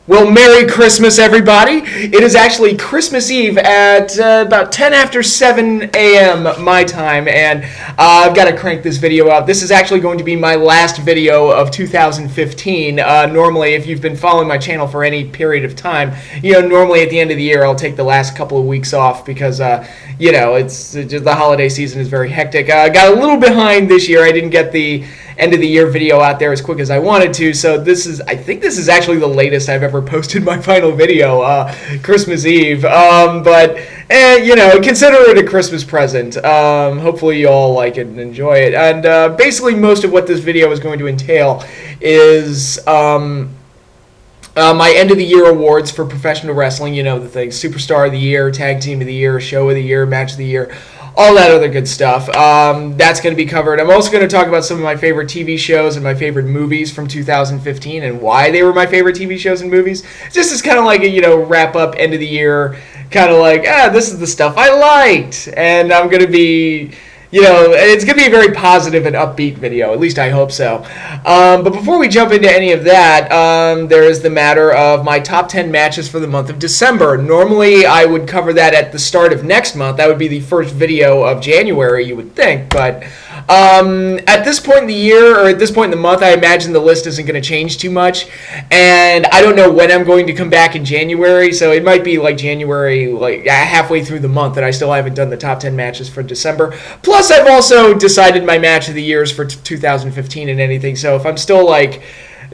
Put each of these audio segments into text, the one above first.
Well, Merry Christmas, everybody. It is actually Christmas Eve at about 10 after 7 a.m. my time, and I've got to crank this video out. This is actually going to be my last video of 2015. Normally, if you've been following my channel for any period of time, normally at the end of the year, I'll take the last couple of weeks off because, it's just the holiday season is very hectic. I got a little behind this year. I didn't get the end of the year video out there as quick as I wanted to, so I think this is actually the latest I've ever posted my final video, Christmas Eve, but consider it a Christmas present. Hopefully you all like it and enjoy it, and basically most of what this video is going to entail is my end of the year awards for professional wrestling, the things, Superstar of the Year, Tag Team of the Year, Show of the Year, Match of the Year, all that other good stuff. That's going to be covered. I'm also going to talk about some of my favorite TV shows and my favorite movies from 2015 and why they were my favorite TV shows and movies. Just as kind of like a, wrap up, end of the year, kind of like, this is the stuff I liked. And I'm going to be, it's going to be a very positive and upbeat video. At least I hope so. But before we jump into any of that, there is the matter of my top 10 matches for the month of December. Normally, I would cover that at the start of next month. That would be the first video of January, you would think. But at this point in the year, or at this point in the month, I imagine the list isn't going to change too much. And I don't know when I'm going to come back in January, so it might be like January, like halfway through the month, and I still haven't done the top 10 matches for December. Plus, I've also decided my match of the years for 2015 and anything, so if I'm still like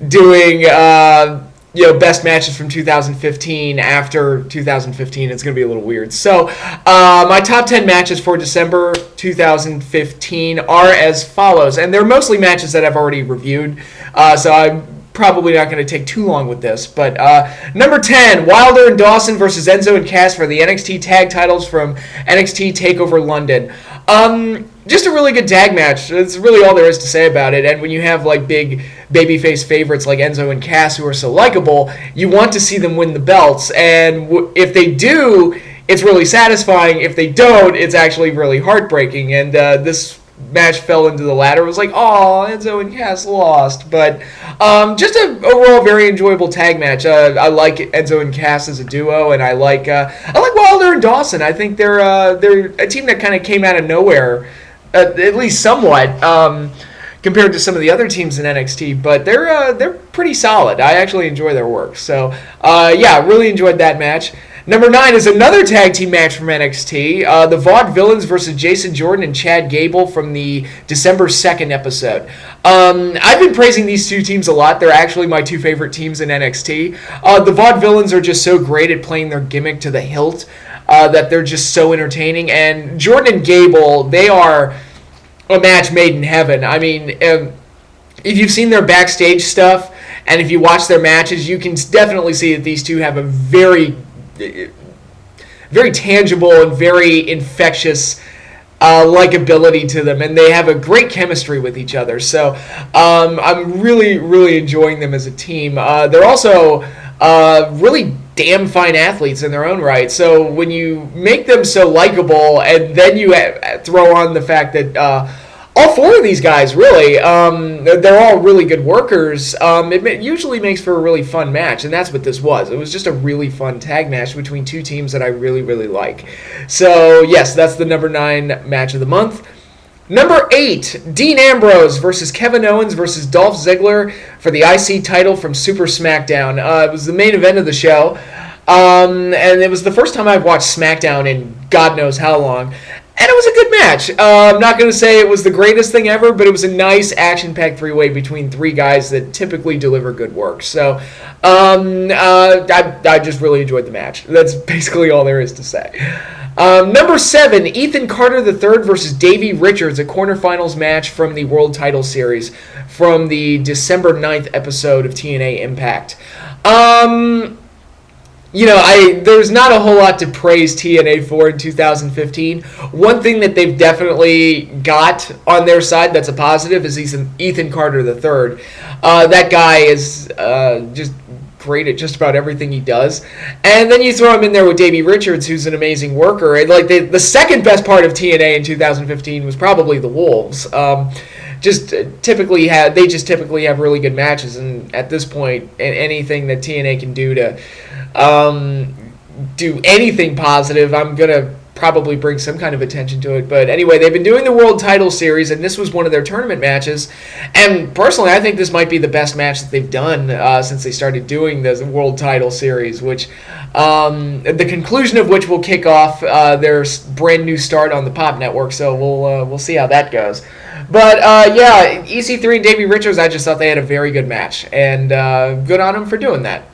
doing best matches from 2015 after 2015, it's going to be a little weird. So my top 10 matches for December 2015 are as follows, and they're mostly matches that I've already reviewed, so I'm probably not going to take too long with this, but number 10, Wilder and Dawson versus Enzo and Cass for the NXT tag titles from NXT TakeOver London. Just a really good tag match. That's really all there is to say about it. And when you have like big babyface favorites like Enzo and Cass who are so likable, you want to see them win the belts. And if they do, it's really satisfying. If they don't, it's actually really heartbreaking. And this match fell into the latter. It was like, oh, Enzo and Cass lost. But just an overall very enjoyable tag match. I like Enzo and Cass as a duo, and I like Wilder and Dawson. I think they're a team that kind of came out of nowhere, at least somewhat, compared to some of the other teams in NXT. But they're pretty solid. I actually enjoy their work. So really enjoyed that match. Number 9 is another tag team match from NXT, the Vaudevillains versus Jason Jordan and Chad Gable from the December 2nd episode. I've been praising these two teams a lot. They're actually my two favorite teams in NXT. The Vaudevillains are just so great at playing their gimmick to the hilt that they're just so entertaining. And Jordan and Gable, they are a match made in heaven. I mean, if you've seen their backstage stuff and if you watch their matches, you can definitely see that these two have a very tangible and very infectious likability to them, and they have a great chemistry with each other. So I'm really, really enjoying them as a team. They're also really damn fine athletes in their own right. So when you make them so likable, and then you throw on the fact that all four of these guys, really, they're all really good workers. It usually makes for a really fun match, and that's what this was. It was just a really fun tag match between two teams that I really, really like. So, yes, that's the number 9 match of the month. Number 8, Dean Ambrose versus Kevin Owens versus Dolph Ziggler for the IC title from Super SmackDown. It was the main event of the show, and it was the first time I've watched SmackDown in God knows how long. And it was a good match. I'm not going to say it was the greatest thing ever, but it was a nice action-packed three-way between three guys that typically deliver good work. So I just really enjoyed the match. That's basically all there is to say. Number 7, Ethan Carter III versus Davey Richards, a quarterfinals match from the World Title Series from the December 9th episode of TNA Impact. There's not a whole lot to praise TNA for in 2015. One thing that they've definitely got on their side that's a positive is Ethan Carter III. That guy is just great at just about everything he does. And then you throw him in there with Davey Richards, who's an amazing worker. And like the second best part of TNA in 2015 was probably the Wolves. Typically have really good matches, and at this point, anything that TNA can do to do anything positive, I'm gonna probably bring some kind of attention to it. But anyway, they've been doing the World Title Series, and this was one of their tournament matches. And personally, I think this might be the best match that they've done since they started doing the World Title Series, which the conclusion of which will kick off their brand new start on the Pop Network. So we'll see how that goes. But yeah, EC3 and Davey Richards, I just thought they had a very good match, and good on them for doing that.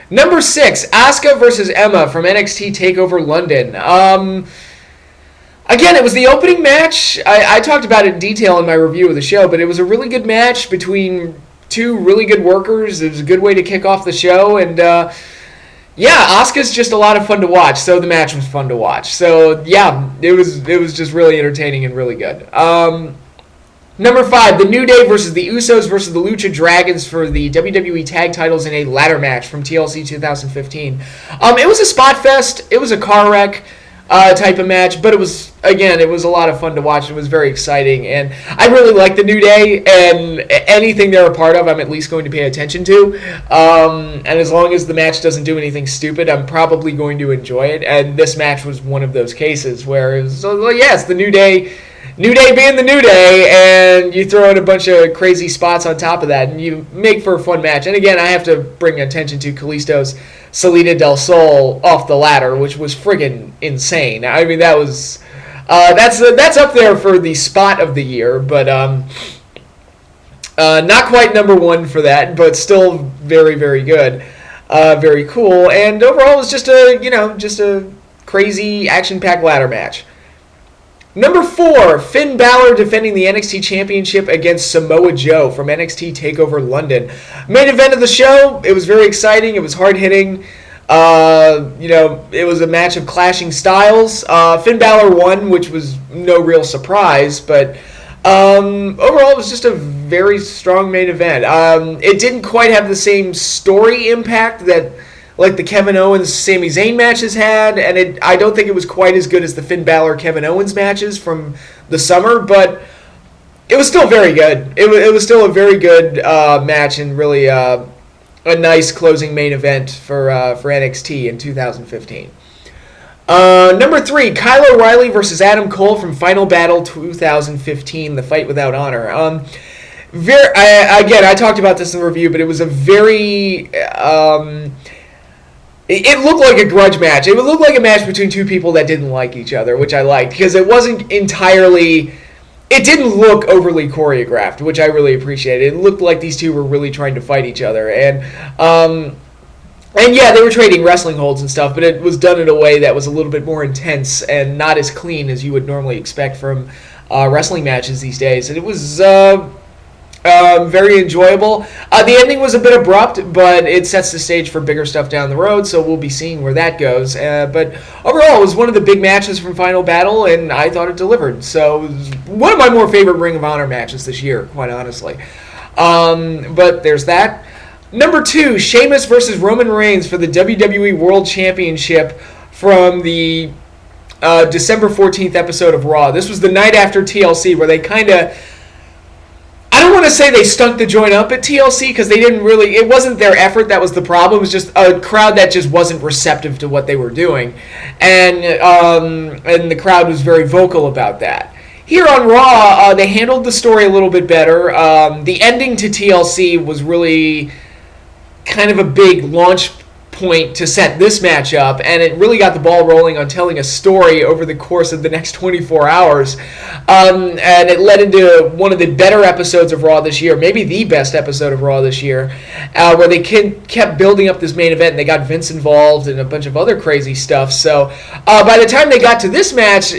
Number 6, Asuka versus Emma from NXT TakeOver London. Again, it was the opening match. I talked about it in detail in my review of the show, but it was a really good match between two really good workers. It was a good way to kick off the show, and yeah, Asuka's just a lot of fun to watch, so the match was fun to watch. So yeah, it was just really entertaining and really good. Number 5, The New Day versus the Usos versus the Lucha Dragons for the WWE Tag Titles in a ladder match from TLC 2015. It was a spot fest. It was a car wreck type of match, but it was a lot of fun to watch. It was very exciting, and I really like The New Day, and anything they're a part of, I'm at least going to pay attention to. And as long as the match doesn't do anything stupid, I'm probably going to enjoy it. And this match was one of those cases where it was, yes, The New Day. New Day being the New Day, and you throw in a bunch of crazy spots on top of that, and you make for a fun match. And again, I have to bring attention to Kalisto's Salida del Sol off the ladder, which was friggin' insane. I mean, that was that's up there for the spot of the year, but not quite number 1 for that, but still very, very good, very cool. And overall, it was just a crazy action-packed ladder match. Number 4, Finn Balor defending the NXT Championship against Samoa Joe from NXT TakeOver London. Main event of the show, it was very exciting. It was hard-hitting. It was a match of clashing styles. Finn Balor won, which was no real surprise, but overall it was just a very strong main event. It didn't quite have the same story impact that like the Kevin Owens Sami Zayn matches had, and I don't think it was quite as good as the Finn Balor Kevin Owens matches from the summer, but it was still very good. It was still a very good match, and really a nice closing main event for NXT in 2015. Number 3, Kyle O'Reilly versus Adam Cole from Final Battle 2015, The Fight Without Honor. I talked about this in the review, but it was a very it looked like a grudge match. It would look like a match between two people that didn't like each other, which I liked, because it wasn't entirely... It didn't look overly choreographed, which I really appreciated. It looked like these two were really trying to fight each other. And yeah, they were trading wrestling holds and stuff, but it was done in a way that was a little bit more intense and not as clean as you would normally expect from wrestling matches these days. And it was... very enjoyable. The ending was a bit abrupt, but it sets the stage for bigger stuff down the road, so we'll be seeing where that goes. But overall, it was one of the big matches from Final Battle, and I thought it delivered. So it was one of my more favorite Ring of Honor matches this year, quite honestly. But there's that. Number 2, Sheamus versus Roman Reigns for the WWE World Championship from the December 14th episode of Raw. This was the night after TLC, where they kind of... I don't want to say they stunk the joint up at TLC, because they didn't really... It wasn't their effort that was the problem. It was just a crowd that just wasn't receptive to what they were doing. And the crowd was very vocal about that. Here on Raw, they handled the story a little bit better. The ending to TLC was really kind of a big launch point to set this match up, and it really got the ball rolling on telling a story over the course of the next 24 hours. And it led into one of the better episodes of Raw this year, maybe the best episode of Raw this year, where they kept building up this main event, and they got Vince involved and a bunch of other crazy stuff. So by the time they got to this match,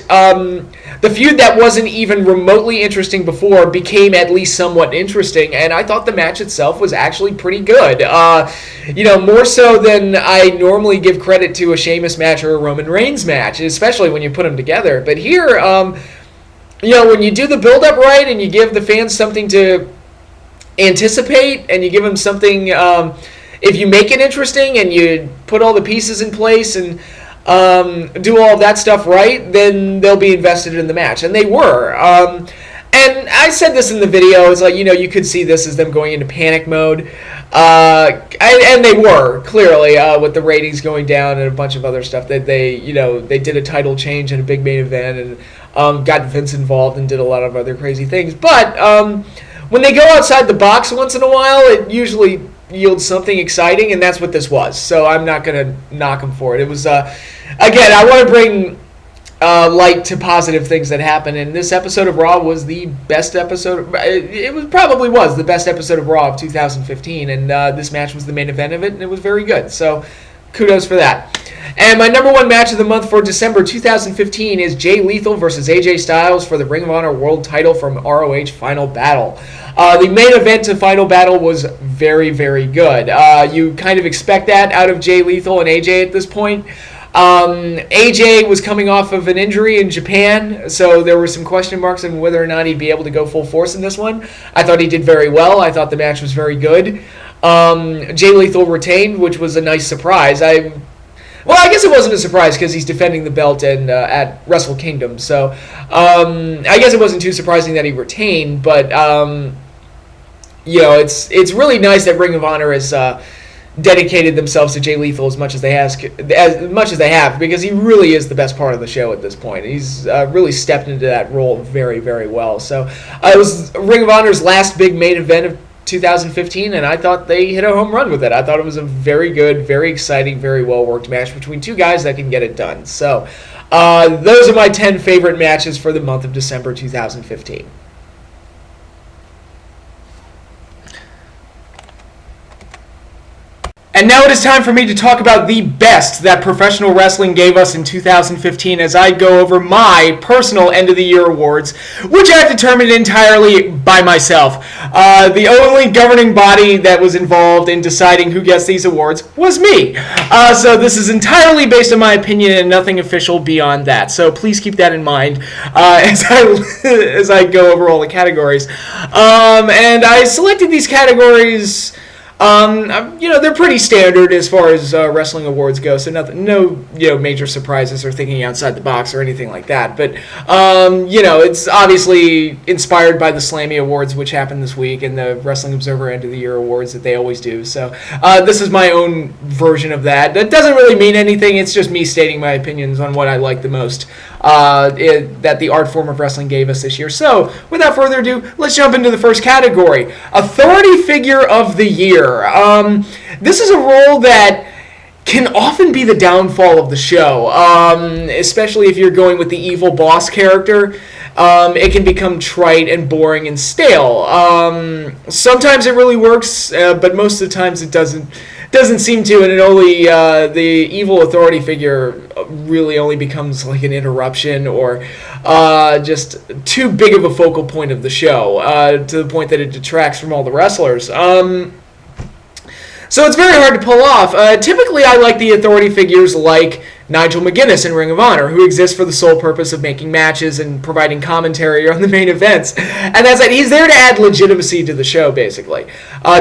the feud that wasn't even remotely interesting before became at least somewhat interesting, and I thought the match itself was actually pretty good. More so than I normally give credit to a Sheamus match or a Roman Reigns match, especially when you put them together. But here, when you do the build-up right and you give the fans something to anticipate and you give them something... if you make it interesting and you put all the pieces in place and do all of that stuff right, then they'll be invested in the match, and they were. And I said this in the video, it's like, you could see this as them going into panic mode. And they were, clearly, with the ratings going down and a bunch of other stuff. That they did a title change in a big main event and got Vince involved and did a lot of other crazy things. But when they go outside the box once in a while, it usually yields something exciting, and that's what this was. So I'm not going to knock them for it. It was, again, I want to bring light to positive things that happened, and this episode of Raw was the best episode. Probably was the best episode of Raw of 2015, and this match was the main event of it, and it was very good. So, kudos for that. And my number one match of the month for December 2015 is Jay Lethal versus AJ Styles for the Ring of Honor World Title from ROH Final Battle. The main event to Final Battle was very, very good. You kind of expect that out of Jay Lethal and AJ at this point. AJ was coming off of an injury in Japan, so there were some question marks on whether or not he'd be able to go full force in this one. I thought he did very well. I thought the match was very good. Jay Lethal retained, which was a nice surprise. I guess it wasn't a surprise because he's defending the belt at Wrestle Kingdom, so I guess it wasn't too surprising that he retained, but it's really nice that Ring of Honor is dedicated themselves to Jay Lethal as much as they have, because he really is the best part of the show at this point. He's really stepped into that role very, very well. So it was Ring of Honor's last big main event of 2015, and I thought they hit a home run with it. I thought it was a very good, very exciting, very well-worked match between two guys that can get it done. So those are my 10 favorite matches for the month of December 2015. And now it is time for me to talk about the best that professional wrestling gave us in 2015 as I go over my personal end-of-the-year awards, which I've determined entirely by myself. The only governing body that was involved in deciding who gets these awards was me. So this is entirely based on my opinion and nothing official beyond that. So please keep that in mind as I go over all the categories. And I selected these categories. They're pretty standard as far as wrestling awards go, so no major surprises or thinking outside the box or anything like that. But it's obviously inspired by the Slammy Awards, which happened this week, and the Wrestling Observer End of the Year Awards that they always do. So this is my own version of that. That doesn't really mean anything. It's just me stating my opinions on what I like the most that the art form of wrestling gave us this year. So without further ado, let's jump into the first category: Authority Figure of the Year. This is a role that can often be the downfall of the show, especially if you're going with the evil boss character. It can become trite and boring and stale. Sometimes it really works, but most of the times it doesn't seem to, and it only the evil authority figure really only becomes like an interruption or just too big of a focal point of the show, to the point that it detracts from all the wrestlers. So it's very hard to pull off. Typically, I like the authority figures like Nigel McGuinness in Ring of Honor, who exists for the sole purpose of making matches and providing commentary on the main events. And that's it. He's there to add legitimacy to the show, basically,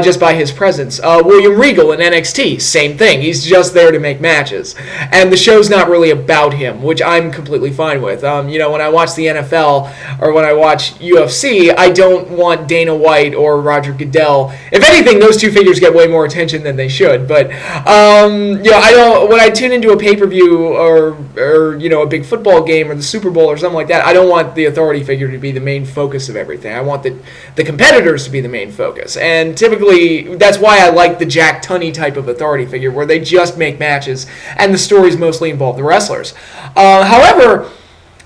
just by his presence. William Regal in NXT, same thing. He's just there to make matches. And the show's not really about him, which I'm completely fine with. When I watch the NFL or when I watch UFC, I don't want Dana White or Roger Goodell. If anything, those two figures get way more attention than they should. But, I don't, when I tune into a pay-per-view or a big football game or the Super Bowl or something like that, I don't want the authority figure to be the main focus of everything. I want the competitors to be the main focus. And typically, that's why I like the Jack Tunney type of authority figure, where they just make matches and the stories mostly involve the wrestlers. However,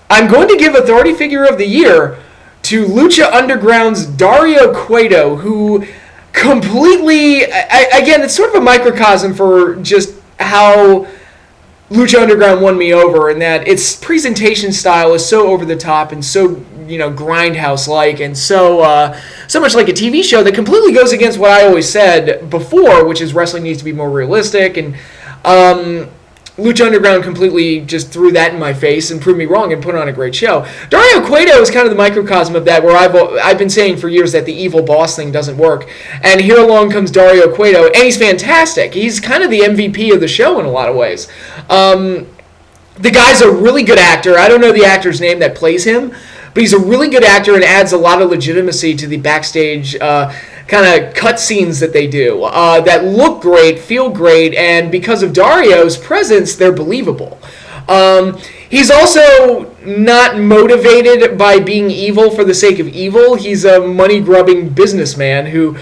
I'm going to give Authority Figure of the Year to Lucha Underground's Dario Cueto, who completely, again, it's sort of a microcosm for just how Lucha Underground won me over, in that its presentation style is so over the top and so grindhouse-like, and so much like a TV show that completely goes against what I always said before, which is wrestling needs to be more realistic, and Lucha Underground completely just threw that in my face and proved me wrong and put on a great show. Dario Cueto is kind of the microcosm of that, where I've been saying for years that the evil boss thing doesn't work. And here along comes Dario Cueto, and he's fantastic. He's kind of the MVP of the show in a lot of ways. The guy's a really good actor. I don't know the actor's name that plays him, but he's a really good actor and adds a lot of legitimacy to the backstage kind of cutscenes that they do that look great, feel great, and because of Dario's presence, they're believable. He's also not motivated by being evil for the sake of evil. He's a money-grubbing businessman who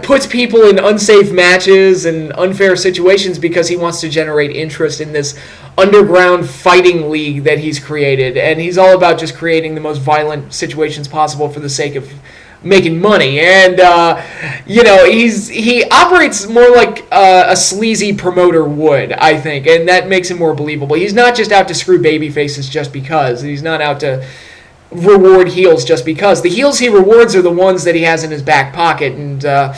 puts people in unsafe matches and unfair situations because he wants to generate interest in this underground fighting league that he's created. And he's all about just creating the most violent situations possible for the sake of making money. And he operates more like a sleazy promoter would, I think, and that makes him more believable. He's not just out to screw baby faces just because. He's not out to reward heels just because. The heels he rewards are the ones that he has in his back pocket, and and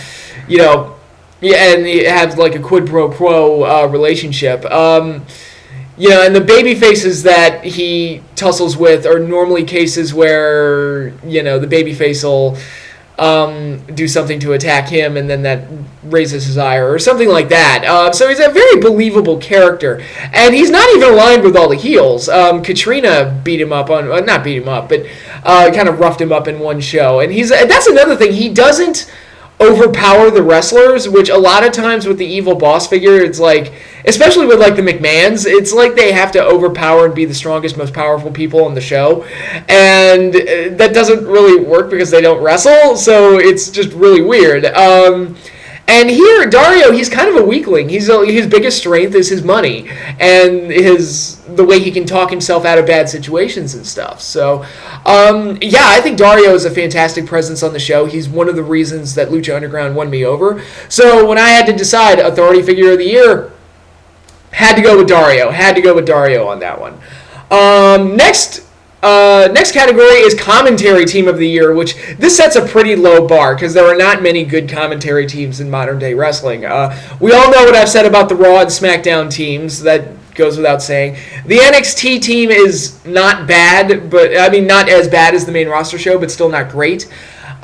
he has like a quid pro quo relationship. And the baby faces that he tussles with are normally cases where, the baby face will do something to attack him, and then that raises his ire or something like that. So he's a very believable character, and he's not even aligned with all the heels. Katrina beat him up not beat him up, but kind of roughed him up in one show, and that's another thing. He doesn't overpower the wrestlers, which a lot of times with the evil boss figure, it's like, especially with like the McMahons, it's like they have to overpower and be the strongest, most powerful people on the show, and that doesn't really work because they don't wrestle, so it's just really weird. And here, Dario, he's kind of a weakling. His biggest strength is his money and the way he can talk himself out of bad situations and stuff. So, I think Dario is a fantastic presence on the show. He's one of the reasons that Lucha Underground won me over. So when I had to decide Authority Figure of the Year, had to go with Dario on that one. Next category is Commentary Team of the Year, which this sets a pretty low bar because there are not many good commentary teams in modern day wrestling. We all know what I've said about the Raw and SmackDown teams. That goes without saying. The NXT team is not bad, but not as bad as the main roster show, but still not great.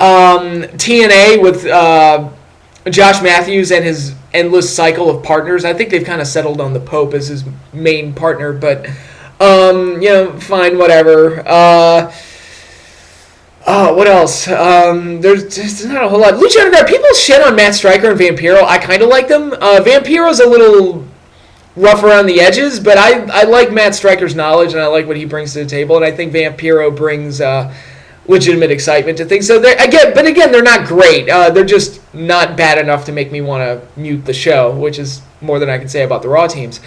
TNA with Josh Matthews and his endless cycle of partners. I think they've kind of settled on the Pope as his main partner, but fine, whatever. What else? There's not a whole lot. Lucha Underground, people shit on Matt Striker and Vampiro. I kind of like them. Vampiro's a little rough around the edges, but I like Matt Striker's knowledge, and I like what he brings to the table, and I think Vampiro brings legitimate excitement to things. So they're not great. They're just not bad enough to make me want to mute the show, which is more than I can say about the Raw teams.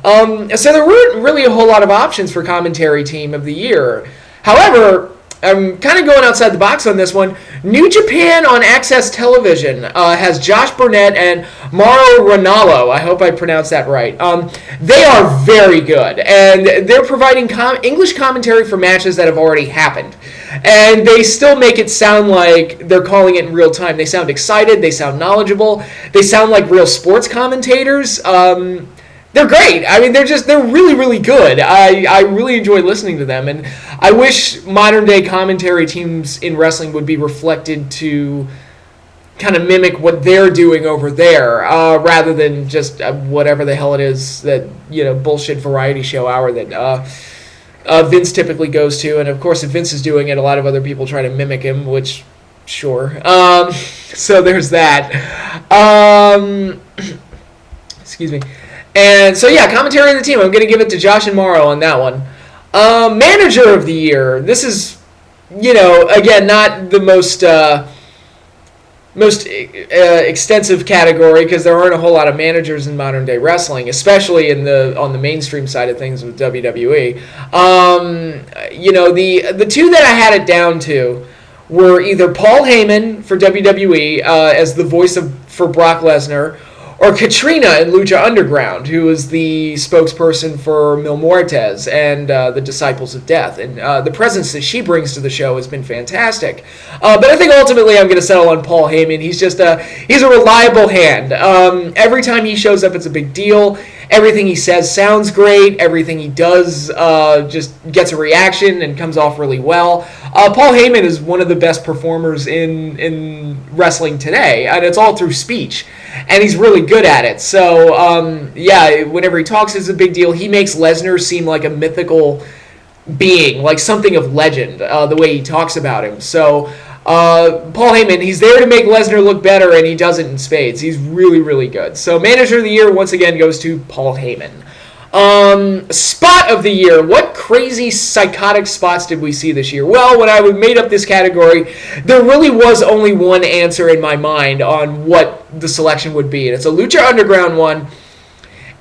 So there weren't really a whole lot of options for Commentary Team of the Year. However, I'm kind of going outside the box on this one. New Japan on Access Television has Josh Burnett and Mauro Ranallo. I hope I pronounced that right. They are very good, and they're providing English commentary for matches that have already happened. And they still make it sound like they're calling it in real time. They sound excited. They sound knowledgeable. They sound like real sports commentators. They're great. They're really, really good. I really enjoy listening to them, and I wish modern-day commentary teams in wrestling would be reflected to kind of mimic what they're doing over there, rather than just whatever the hell it is that, bullshit variety show hour that Vince typically goes to. And, of course, if Vince is doing it, a lot of other people try to mimic him, which, sure. So there's that. Excuse me. And so, commentary of the team. I'm going to give it to Josh and Mauro on that one. Manager of the Year. This is, again, not the most extensive category because there aren't a whole lot of managers in modern day wrestling, especially on the mainstream side of things with WWE. The two that I had it down to were either Paul Heyman for WWE as the voice for Brock Lesnar, or Katrina in Lucha Underground, who is the spokesperson for Mil Muertes and the Disciples of Death. And the presence that she brings to the show has been fantastic. But I think ultimately I'm going to settle on Paul Heyman. He's a reliable hand. Every time he shows up, it's a big deal. Everything he says sounds great. Everything he does just gets a reaction and comes off really well. Paul Heyman is one of the best performers in wrestling today, and it's all through speech, and he's really good at it. So, yeah, whenever he talks, it's a big deal. He makes Lesnar seem like a mythical being, like something of legend, the way he talks about him. So, Paul Heyman, he's there to make Lesnar look better, and he does it in spades. He's really, really good. So, Manager of the Year, once again, goes to Paul Heyman. Spot of the Year. What crazy, psychotic spots did we see this year? Well, when I made up this category, there really was only one answer in my mind on what the selection would be. And it's a Lucha Underground one.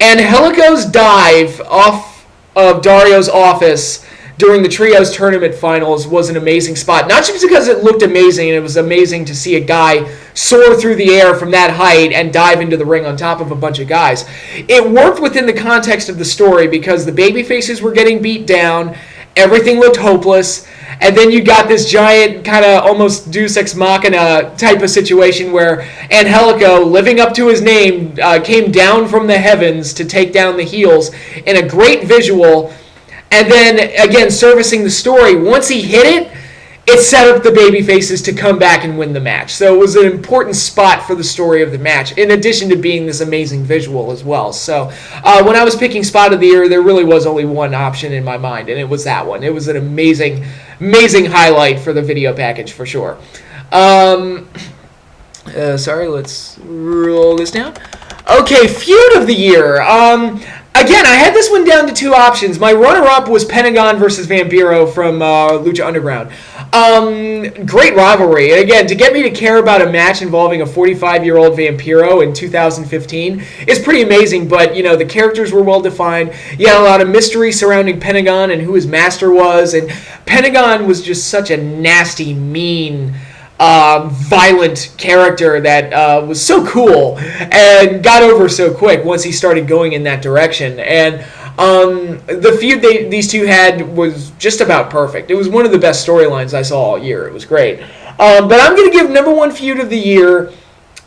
Angelico's dive off of Dario's office during the Trios Tournament Finals was an amazing spot. Not just because it looked amazing, and it was amazing to see a guy soar through the air from that height and dive into the ring on top of a bunch of guys. It worked within the context of the story because the babyfaces were getting beat down, everything looked hopeless, and then you got this giant kind of almost Deus Ex Machina type of situation where Angelico, living up to his name, came down from the heavens to take down the heels in a great visual. And then, again, servicing the story, once he hit it, it set up the babyfaces to come back and win the match. So it was an important spot for the story of the match, in addition to being this amazing visual as well. So when I was picking Spot of the Year, there really was only one option in my mind, and it was that one. It was an amazing, amazing highlight for the video package, for sure. Sorry, let's roll this down. Okay, Feud of the Year. Again, I had this one down to two options. My runner-up was Pentagon versus Vampiro from Lucha Underground. Great rivalry. Again, to get me to care about a match involving a 45-year-old Vampiro in 2015 is pretty amazing, but, you know, the characters were well-defined. You had a lot of mystery surrounding Pentagon and who his master was, and Pentagon was just such a nasty, mean, violent character that was so cool and got over so quick once he started going in that direction. And the feud these two had was just about perfect. It was one of the best storylines I saw all year. It was great. But I'm going to give number one feud of the year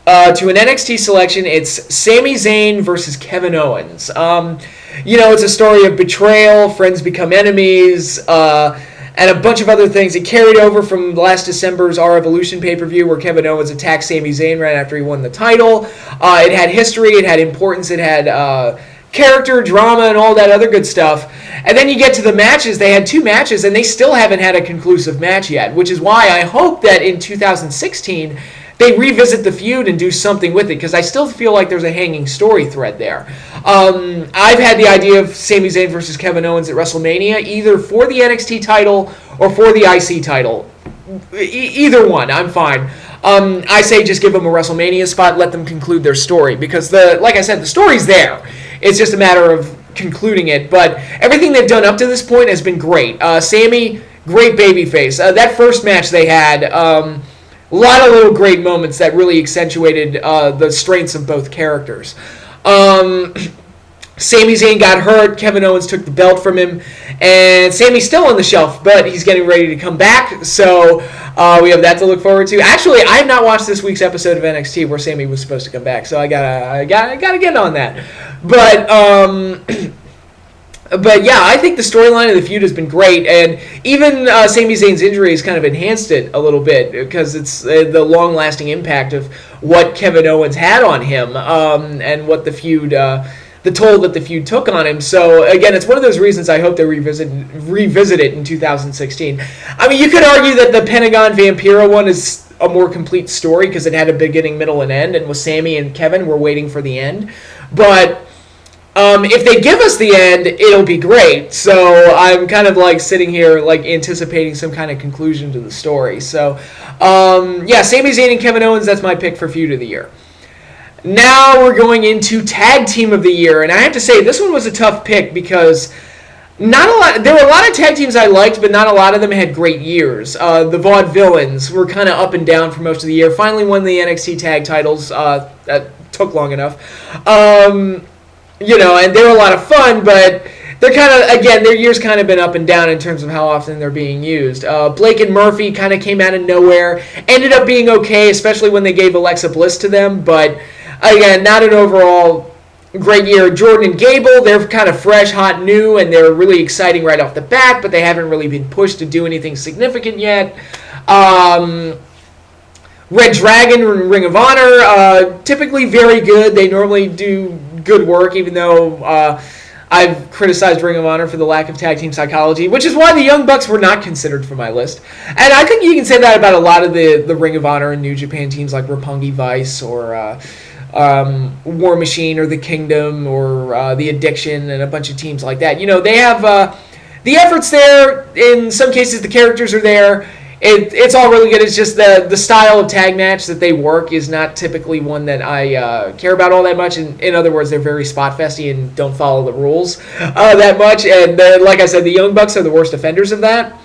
to an NXT selection. It's Sami Zayn versus Kevin Owens. You know, it's a story of betrayal, friends become enemies, and a bunch of other things. It carried over from last December's Our Evolution pay-per-view where Kevin Owens attacked Sami Zayn right after he won the title. It had history, it had importance, it had character, drama, and all that other good stuff. And then you get to the matches. They had two matches, and they still haven't had a conclusive match yet, which is why I hope that in 2016 they revisit the feud and do something with it, because I still feel like there's a hanging story thread there. I've had the idea of Sami Zayn versus Kevin Owens at WrestleMania, either for the NXT title or for the IC title. Either one, I'm fine. I say just give them a WrestleMania spot, let them conclude their story, because, like I said, the story's there. It's just a matter of concluding it, but everything they've done up to this point has been great. Sami, great babyface. That first match they had, a lot of little great moments that really accentuated the strengths of both characters. Sami Zayn got hurt. Kevin Owens took the belt from him. And Sami's still on the shelf, but he's getting ready to come back. So we have that to look forward to. Actually, I have not watched this week's episode of NXT where Sami was supposed to come back. So I gotta get on that. But yeah, I think the storyline of the feud has been great, and even Sami Zayn's injury has kind of enhanced it a little bit, because it's the long-lasting impact of what Kevin Owens had on him, and what the feud, the toll that the feud took on him. So again, it's one of those reasons I hope they revisit it in 2016. I mean, you could argue that the Pentagon Vampiro one is a more complete story because it had a beginning, middle, and end, and with Sami and Kevin, we're waiting for the end, but if they give us the end, it'll be great. So I'm kind of like sitting here like anticipating some kind of conclusion to the story. So yeah, Sami Zayn and Kevin Owens, that's my pick for Feud of the Year. Now we're going into Tag Team of the Year, and I have to say this one was a tough pick because there were a lot of tag teams I liked, but not a lot of them had great years. The Vaudevillains were kind of up and down for most of the year. Finally won the NXT tag titles. That took long enough. You know, and they were a lot of fun, but they're kind of, again, their year's kind of been up and down in terms of how often they're being used. Blake and Murphy kind of came out of nowhere, ended up being okay, especially when they gave Alexa Bliss to them, but again, not an overall great year. Jordan and Gable, they're kind of fresh, hot, new, and they're really exciting right off the bat, but they haven't really been pushed to do anything significant yet. Red Dragon, Ring of Honor, typically very good. They normally do good work, even though I've criticized Ring of Honor for the lack of tag team psychology, which is why the Young Bucks were not considered for my list. And I think you can say that about a lot of the Ring of Honor and New Japan teams like Roppongi Vice or War Machine or The Kingdom or The Addiction and a bunch of teams like that. You know, they have the efforts there. In some cases, the characters are there. It's all really good. It's just the style of tag match that they work is not typically one that I care about all that much. In other words, they're very spot festy and don't follow the rules that much. And like I said, the Young Bucks are the worst offenders of that.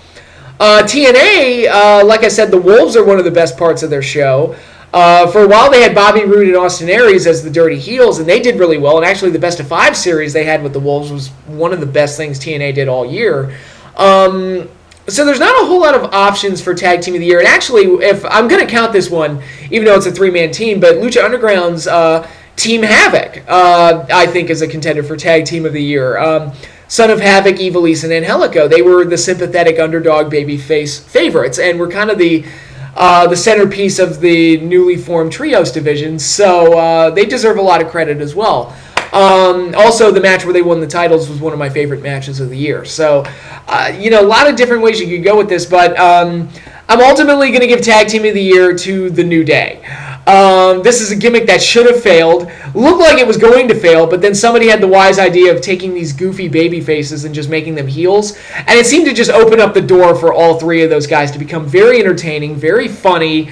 TNA, like I said, the Wolves are one of the best parts of their show. For a while, they had Bobby Roode and Austin Aries as the Dirty Heels, and they did really well. And actually, the Best of 5 series they had with the Wolves was one of the best things TNA did all year. So there's not a whole lot of options for Tag Team of the Year. And actually, if I'm going to count this one, even though it's a 3-man team, but Lucha Underground's Team Havoc, I think, is a contender for Tag Team of the Year. Son of Havoc, Ivelisse, and Angelico, they were the sympathetic underdog babyface favorites and were kind of the centerpiece of the newly formed Trios division. So they deserve a lot of credit as well. Also, the match where they won the titles was one of my favorite matches of the year. So, a lot of different ways you could go with this, but I'm ultimately going to give Tag Team of the Year to The New Day. This is a gimmick that should have failed. Looked like it was going to fail, but then somebody had the wise idea of taking these goofy baby faces and just making them heels. And it seemed to just open up the door for all three of those guys to become very entertaining, very funny.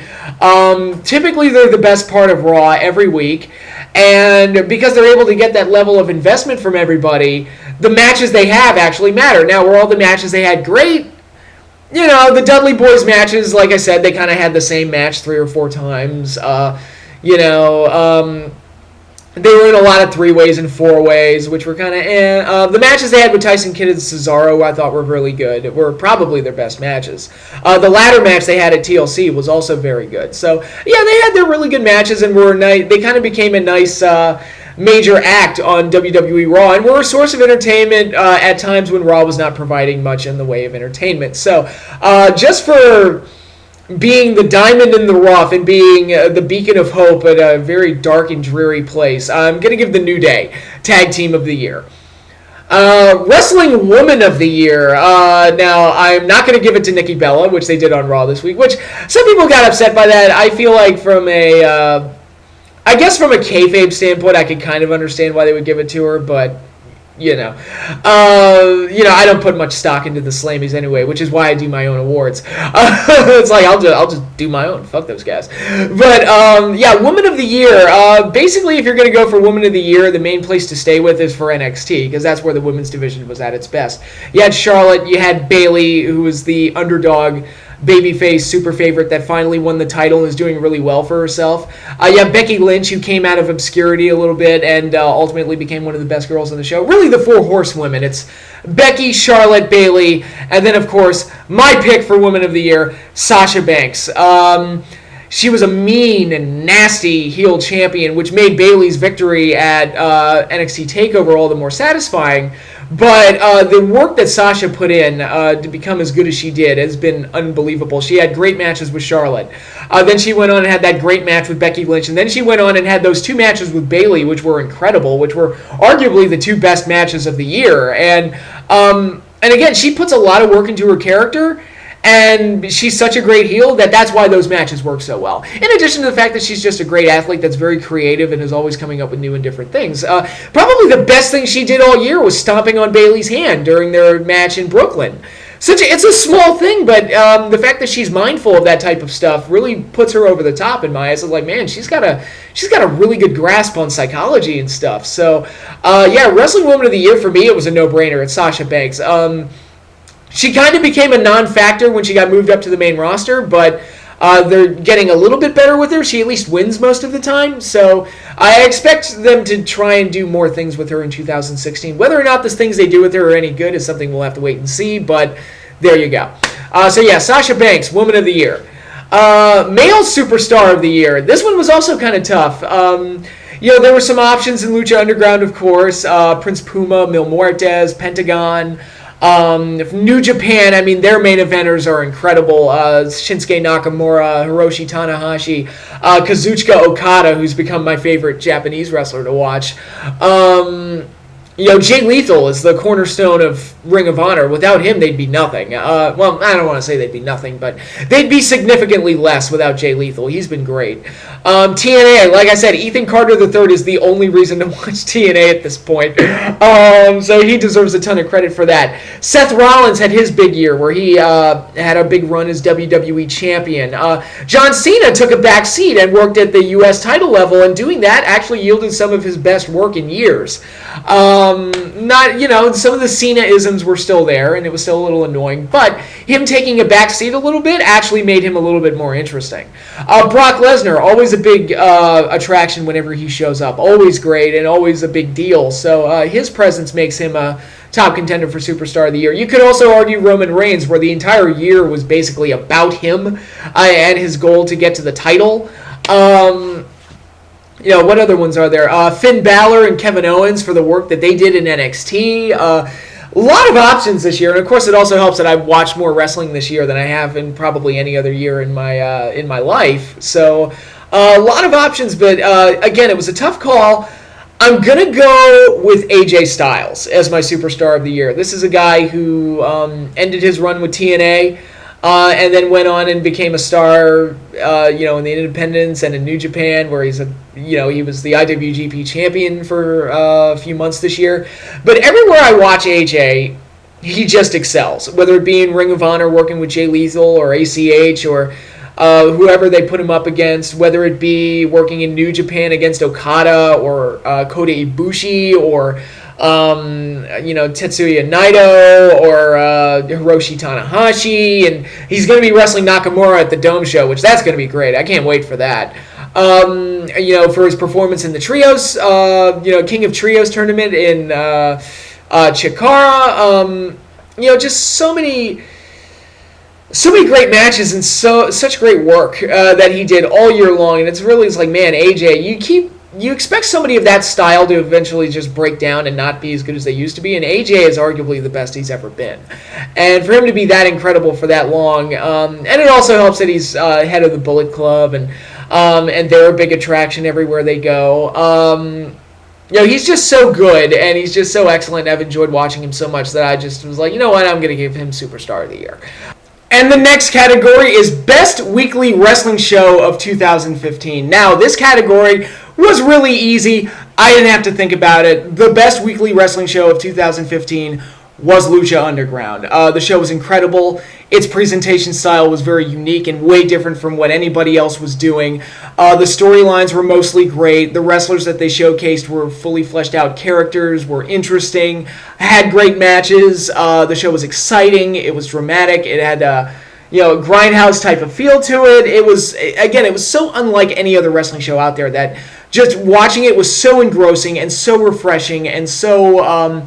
Typically, they're the best part of Raw every week. And because they're able to get that level of investment from everybody, the matches they have actually matter. Now, were all the matches they had great? The Dudley Boys matches, like I said, they kind of had the same match 3 or 4 times. They were in a lot of 3-ways and 4-ways, which were kind of the matches they had with Tyson Kidd and Cesaro, I thought were really good. Were probably their best matches. The ladder match they had at TLC was also very good. So, yeah, they had their really good matches and were nice. They kind of became a nice major act on WWE Raw and were a source of entertainment at times when Raw was not providing much in the way of entertainment. So, just for being the diamond in the rough and being the beacon of hope at a very dark and dreary place, I'm going to give the New Day Tag Team of the Year. Wrestling Woman of the Year. Now, I'm not going to give it to Nikki Bella, which they did on Raw this week, which some people got upset by that. I feel like from a kayfabe standpoint, I could kind of understand why they would give it to her, but I don't put much stock into the Slammies anyway, which is why I do my own awards. It's like I'll just do my own. Fuck those guys. But Woman of the Year. Basically, if you're going to go for Woman of the Year, the main place to stay with is for NXT because that's where the women's division was at its best. You had Charlotte, you had Bayley, who was the underdog babyface super favorite that finally won the title and is doing really well for herself. You have Becky Lynch, who came out of obscurity a little bit and ultimately became one of the best girls on the show. Really the 4 horsewomen. It's Becky, Charlotte, Bayley, and then, of course, my pick for Woman of the Year, Sasha Banks. She was a mean and nasty heel champion, which made Bayley's victory at NXT TakeOver all the more satisfying. But the work that Sasha put in to become as good as she did has been unbelievable. She had great matches with Charlotte. Then she went on and had that great match with Becky Lynch. And then she went on and had those 2 matches with Bayley, which were incredible, which were arguably the 2 best matches of the year. And again, she puts a lot of work into her character. And she's such a great heel that's why those matches work so well. In addition to the fact that she's just a great athlete that's very creative and is always coming up with new and different things. Probably the best thing she did all year was stomping on Bayley's hand during their match in Brooklyn. It's a small thing, but the fact that she's mindful of that type of stuff really puts her over the top in my eyes. It's like, man, she's got a really good grasp on psychology and stuff. So, Wrestling Woman of the Year for me, it was a no-brainer. It's Sasha Banks. She kind of became a non-factor when she got moved up to the main roster, but they're getting a little bit better with her. She at least wins most of the time, so I expect them to try and do more things with her in 2016. Whether or not the things they do with her are any good is something we'll have to wait and see, but there you go. Sasha Banks, Woman of the Year. Male Superstar of the Year. This one was also kind of tough. there were some options in Lucha Underground, of course. Prince Puma, Mil Muertes, Pentagon. New Japan, I mean, their main eventers are incredible. Shinsuke Nakamura, Hiroshi Tanahashi, Kazuchika Okada, who's become my favorite Japanese wrestler to watch. Jay Lethal is the cornerstone of Ring of Honor. Without him, they'd be nothing. Well, I don't want to say they'd be nothing, but they'd be significantly less without Jay Lethal. He's been great. TNA, like I said, Ethan Carter III is the only reason to watch TNA at this point. So he deserves a ton of credit for that. Seth Rollins had his big year where he had a big run as WWE champion. John Cena took a back seat and worked at the U.S. title level, and doing that actually yielded some of his best work in years. Some of the Cena-isms were still there, and it was still a little annoying, but him taking a back seat a little bit actually made him a little bit more interesting. Brock Lesnar, always a big attraction whenever he shows up, always great and always a big deal, so his presence makes him a top contender for Superstar of the Year. You could also argue Roman Reigns, where the entire year was basically about him and his goal to get to the title. What other ones are there? Finn Balor and Kevin Owens for the work that they did in NXT. A lot of options this year, and of course it also helps that I've watched more wrestling this year than I have in probably any other year in my life. So a lot of options, but again, it was a tough call. I'm going to go with AJ Styles as my Superstar of the Year. This is a guy who ended his run with TNA. And then went on and became a star, in the Independents and in New Japan, where he was the IWGP champion for a few months this year. But everywhere I watch AJ, he just excels. Whether it be in Ring of Honor working with Jay Lethal or ACH or whoever they put him up against, whether it be working in New Japan against Okada or Kota Ibushi or Tetsuya Naito or Hiroshi Tanahashi, and he's going to be wrestling Nakamura at the Dome show, which that's going to be great. I can't wait for that. For his performance in the Trios, King of Trios tournament in Chikara, just so many great matches and such great work that he did all year long, and it's like, man, AJ, you expect somebody of that style to eventually just break down and not be as good as they used to be, and AJ is arguably the best he's ever been. And for him to be that incredible for that long, and it also helps that he's head of the Bullet Club, and they're a big attraction everywhere they go. He's just so good, and he's just so excellent. I've enjoyed watching him so much that I just was like, you know what, I'm going to give him Superstar of the Year. And the next category is Best Weekly Wrestling Show of 2015. Now, this category was really easy. I didn't have to think about it. The best weekly wrestling show of 2015 was Lucha Underground. The show was incredible. Its presentation style was very unique and way different from what anybody else was doing. The storylines were mostly great. The wrestlers that they showcased were fully fleshed out characters, were interesting, had great matches. The show was exciting. It was dramatic. It had a grindhouse type of feel to it. It was so unlike any other wrestling show out there that just watching it was so engrossing and so refreshing and so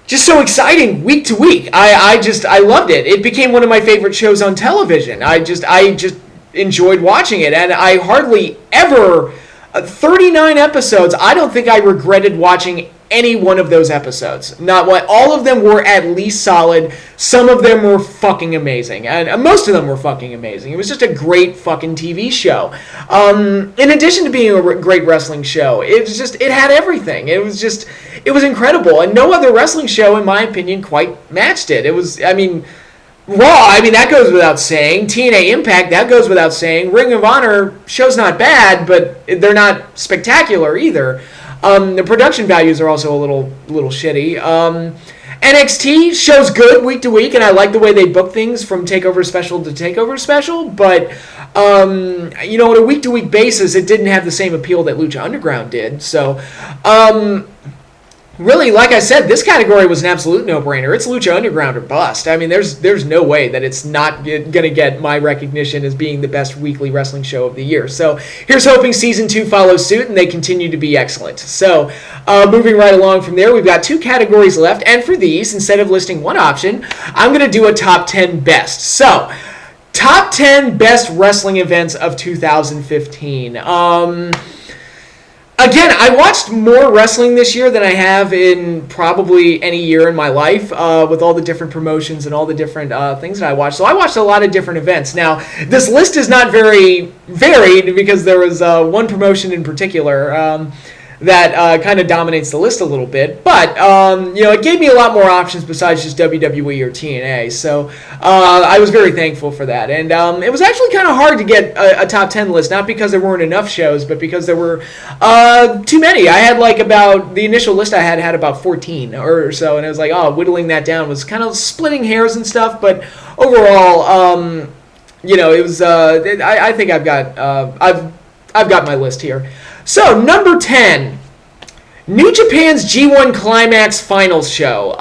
just so exciting week to week. I loved it. It became one of my favorite shows on television. I just enjoyed watching it, and I hardly ever 39 episodes. I don't think I regretted watching any one of those episodes. Not one. All of them were at least solid. Some of them were fucking amazing, and most of them were fucking amazing. It was just a great fucking TV show. In addition to being a great wrestling show, it had everything. It was incredible, and no other wrestling show, in my opinion, quite matched it. Raw, that goes without saying. TNA Impact, that goes without saying. Ring of Honor, show's not bad, but they're not spectacular either. The production values are also a little shitty. NXT show's good week to week, and I like the way they book things from takeover special to takeover special, but on a week to week basis, it didn't have the same appeal that Lucha Underground did. So really, like I said, this category was an absolute no-brainer. It's Lucha Underground or bust. There's no way that it's not going to get my recognition as being the best weekly wrestling show of the year. So here's hoping Season 2 follows suit and they continue to be excellent. So moving right along from there, we've got 2 categories left. And for these, instead of listing one option, I'm going to do a top 10 best. So top 10 best wrestling events of 2015. Again, I watched more wrestling this year than I have in probably any year in my life, with all the different promotions and all the different things that I watched. So I watched a lot of different events. Now, this list is not very varied because there was one promotion in particular that kind of dominates the list a little bit. But, it gave me a lot more options besides just WWE or TNA. So I was very thankful for that. And it was actually kind of hard to get a top 10 list, not because there weren't enough shows, but because there were too many. I had the initial list I had about 14 or so, and I was like, whittling that down was kind of splitting hairs and stuff. But overall, it was, I think I've got my list here. So, number 10, New Japan's G1 Climax Finals show.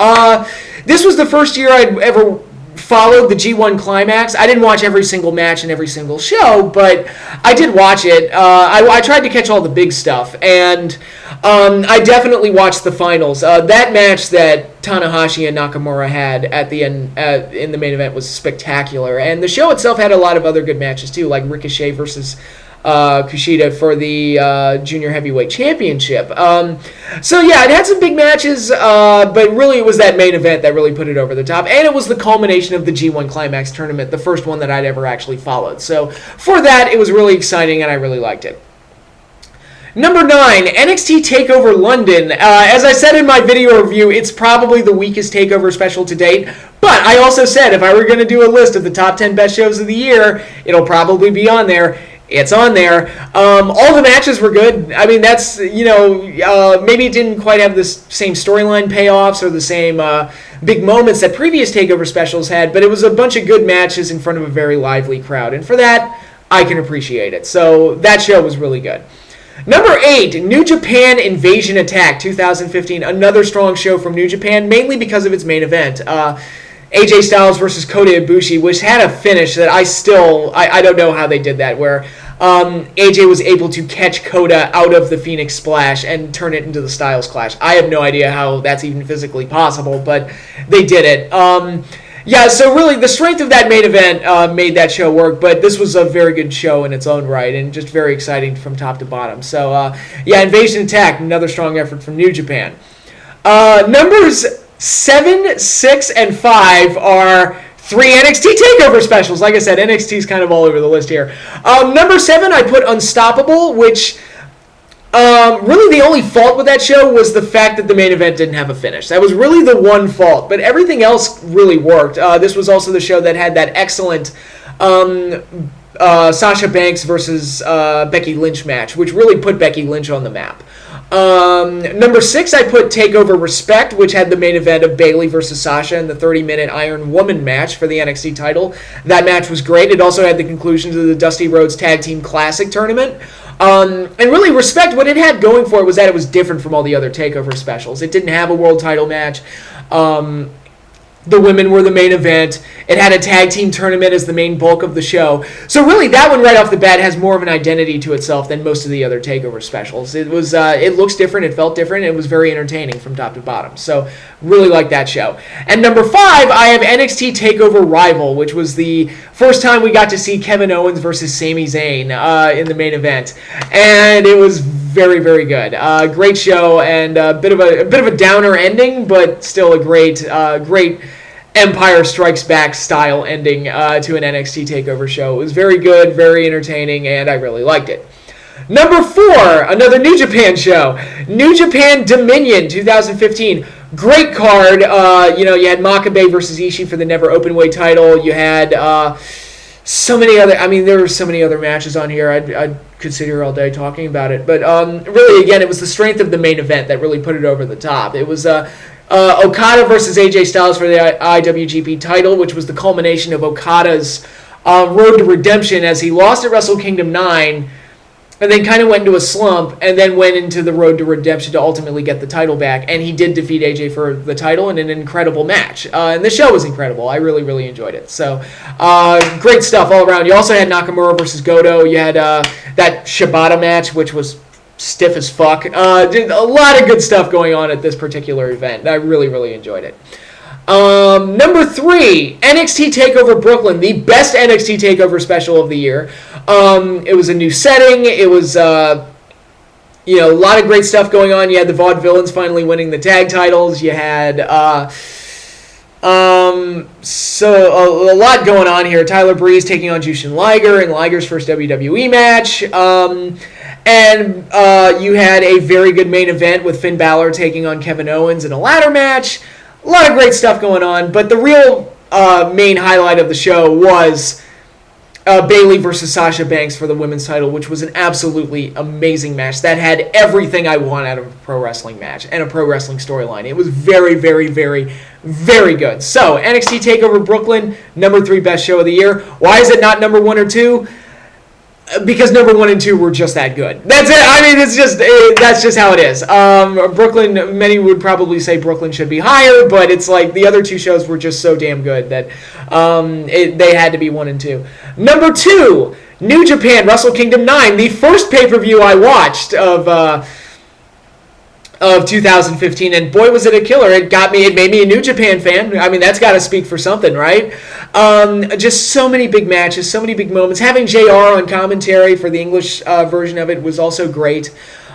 This was the first year I'd ever followed the G1 Climax. I didn't watch every single match and every single show, but I did watch it. I tried to catch all the big stuff, and I definitely watched the finals. That match that Tanahashi and Nakamura had at the end in the main event was spectacular, and the show itself had a lot of other good matches too, like Ricochet versus Kushida for the Junior Heavyweight Championship. So yeah, it had some big matches, but really it was that main event that really put it over the top, and it was the culmination of the G1 Climax tournament, the first one that I'd ever actually followed. So for that, it was really exciting, and I really liked it. Number 9, NXT TakeOver London. As I said in my video review, it's probably the weakest TakeOver special to date, but I also said if I were going to do a list of the top 10 best shows of the year, it'll probably be on there. It's on there. All the matches were good. I mean, that's, maybe it didn't quite have the same storyline payoffs or the same big moments that previous TakeOver specials had, but it was a bunch of good matches in front of a very lively crowd, and for that, I can appreciate it. So that show was really good. Number 8, New Japan Invasion Attack 2015. Another strong show from New Japan, mainly because of its main event. AJ Styles versus Kota Ibushi, which had a finish that I don't know how they did that, where AJ was able to catch Kota out of the Phoenix Splash and turn it into the Styles Clash. I have no idea how that's even physically possible, but they did it. So really the strength of that main event made that show work, but this was a very good show in its own right and just very exciting from top to bottom. So, Invasion Attack, another strong effort from New Japan. Numbers 7, 6, and 5 are 3 NXT TakeOver specials. Like I said, NXT's kind of all over the list here. Number 7, I put Unstoppable, which really the only fault with that show was the fact that the main event didn't have a finish. That was really the one fault, but everything else really worked. This was also the show that had that excellent Sasha Banks versus Becky Lynch match, which really put Becky Lynch on the map. Number 6, I put TakeOver Respect, which had the main event of Bayley versus Sasha in the 30-minute Iron Woman match for the NXT title. That match was great. It also had the conclusion to the Dusty Rhodes Tag Team Classic tournament. And really, Respect, what it had going for it was that it was different from all the other TakeOver specials. It didn't have a world title match. The women were the main event. It had a tag team tournament as the main bulk of the show. So really, that one right off the bat has more of an identity to itself than most of the other TakeOver specials. It was, it looks different, it felt different, and it was very entertaining from top to bottom. So really like that show. And number 5, I have NXT TakeOver Rival, which was the first time we got to see Kevin Owens versus Sami Zayn in the main event, and it was very, very good. Great show and a bit of a downer ending, but still a great Empire Strikes Back style ending to an NXT TakeOver show. It was very good, very entertaining, and I really liked it. Number 4, another New Japan show. New Japan Dominion 2015. Great card. You had Makabe versus Ishii for the Never Openweight title. You had so many other... there were so many other matches on here. I'd could sit here all day talking about it. But really, again, it was the strength of the main event that really put it over the top. It was... Okada versus AJ Styles for the IWGP title, which was the culmination of Okada's road to redemption as he lost at Wrestle Kingdom 9 and then kind of went into a slump and then went into the road to redemption to ultimately get the title back. And he did defeat AJ for the title in an incredible match. And the show was incredible. I really, really enjoyed it. So, great stuff all around. You also had Nakamura versus Goto. You had that Shibata match, which was stiff as fuck. A lot of good stuff going on at this particular event. I really, really enjoyed it. Number 3, NXT TakeOver Brooklyn, the best NXT TakeOver special of the year. It was a new setting. It was, a lot of great stuff going on. You had the Vaudevillains finally winning the tag titles. You had so a lot going on here. Tyler Breeze taking on Jushin Liger in Liger's first WWE match. And you had a very good main event with Finn Balor taking on Kevin Owens in a ladder match. A lot of great stuff going on, but the real main highlight of the show was Bayley versus Sasha Banks for the women's title, which was an absolutely amazing match that had everything I want out of a pro wrestling match and a pro wrestling storyline. It was very, very, very, very good. So, NXT TakeOver Brooklyn, number 3 best show of the year. Why is it not number 1 or 2? Because number 1 and 2 were just that good. That's it. I mean, that's just how it is. Brooklyn, many would probably say Brooklyn should be higher, but it's like the other 2 shows were just so damn good that they had to be 1 and 2. Number 2, New Japan Wrestle Kingdom 9, the first pay-per-view I watched of 2015, and boy was it a killer. It made me a New Japan fan. I mean, that's got to speak for something, right? Just so many big matches, so many big moments. Having JR on commentary for the English version of it was also great.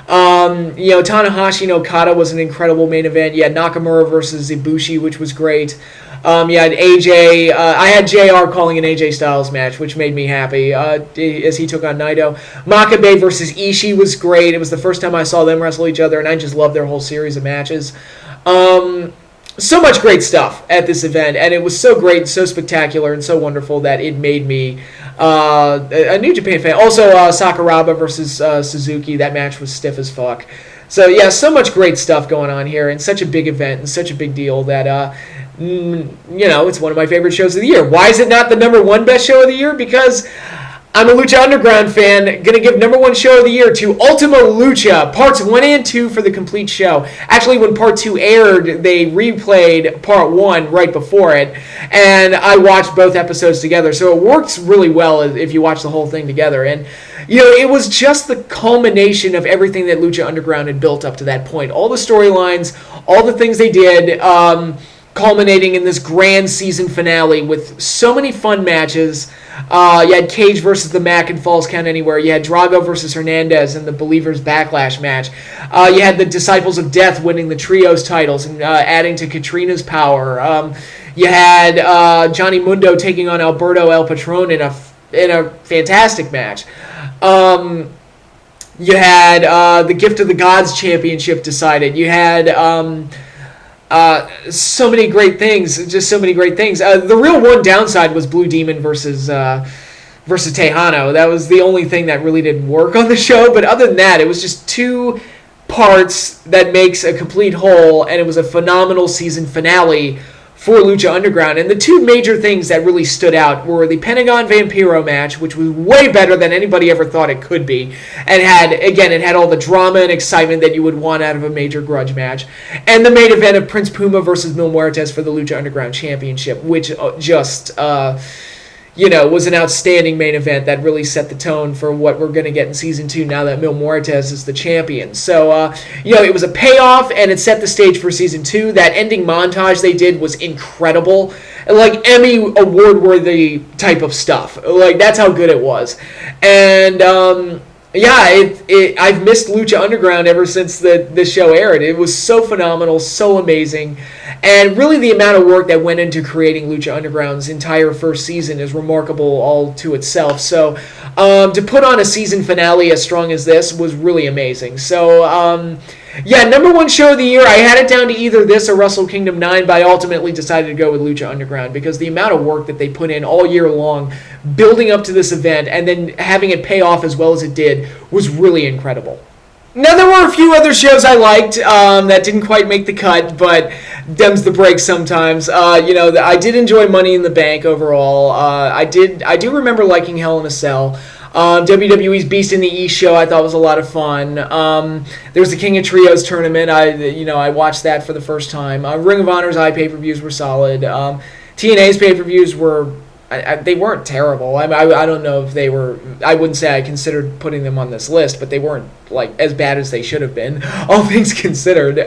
Tanahashi and Okada was an incredible main event. You had Nakamura versus Ibushi, which was great. You had AJ. I had JR calling an AJ Styles match, which made me happy as he took on Naito. Makabe versus Ishii was great. It was the first time I saw them wrestle each other, and I just loved their whole series of matches. So much great stuff at this event, and it was so great, so spectacular, and so wonderful that it made me a New Japan fan. Also, Sakuraba versus Suzuki. That match was stiff as fuck. So, yeah, so much great stuff going on here, and such a big event, and such a big deal that... it's one of my favorite shows of the year. Why is it not the number 1 best show of the year? Because I'm a Lucha Underground fan. Gonna give number 1 show of the year to Ultima Lucha, parts 1 and 2 for the complete show. Actually, when part 2 aired, they replayed part 1 right before it, and I watched both episodes together. So it works really well if you watch the whole thing together. And it was just the culmination of everything that Lucha Underground had built up to that point. All the storylines, all the things they did. Culminating in this grand season finale with so many fun matches. You had Cage versus the Mac in Falls Count Anywhere. You had Drago versus Hernandez in the Believers Backlash match. You had the Disciples of Death winning the Trios titles and adding to Katrina's power. You had Johnny Mundo taking on Alberto El Patron in a fantastic match. You had the Gift of the Gods Championship decided. You had... so many great things, just so many great things. The real one downside was Blue Demon versus Tejano. That was the only thing that really didn't work on the show, but other than that, it was just 2 parts that makes a complete whole, and it was a phenomenal season finale for Lucha Underground. And the 2 major things that really stood out were the Pentagon Vampiro match, which was way better than anybody ever thought it could be, and it had all the drama and excitement that you would want out of a major grudge match, and the main event of Prince Puma versus Mil Muertes for the Lucha Underground Championship, which was an outstanding main event that really set the tone for what we're going to get in Season 2 now that Mil Muertes is the champion. So, it was a payoff, and it set the stage for Season 2. That ending montage they did was incredible. Like, Emmy award-worthy type of stuff. Like, that's how good it was. And, I've missed Lucha Underground ever since this show aired. It was so phenomenal, so amazing, and really the amount of work that went into creating Lucha Underground's entire first season is remarkable all to itself. So to put on a season finale as strong as this was really amazing. So number 1 show of the year, I had it down to either this or Wrestle Kingdom 9, but I ultimately decided to go with Lucha Underground because the amount of work that they put in all year long building up to this event and then having it pay off as well as it did was really incredible. Now, there were a few other shows I liked that didn't quite make the cut, but them's the break sometimes. I did enjoy Money in the Bank overall. I do remember liking Hell in a Cell. WWE's Beast in the East show I thought was a lot of fun. There was the King of Trios tournament. I watched that for the first time. Ring of Honor's pay-per-views were solid. TNA's pay-per-views were... they weren't terrible. I don't know if they were... I wouldn't say I considered putting them on this list, but they weren't as bad as they should have been, all things considered.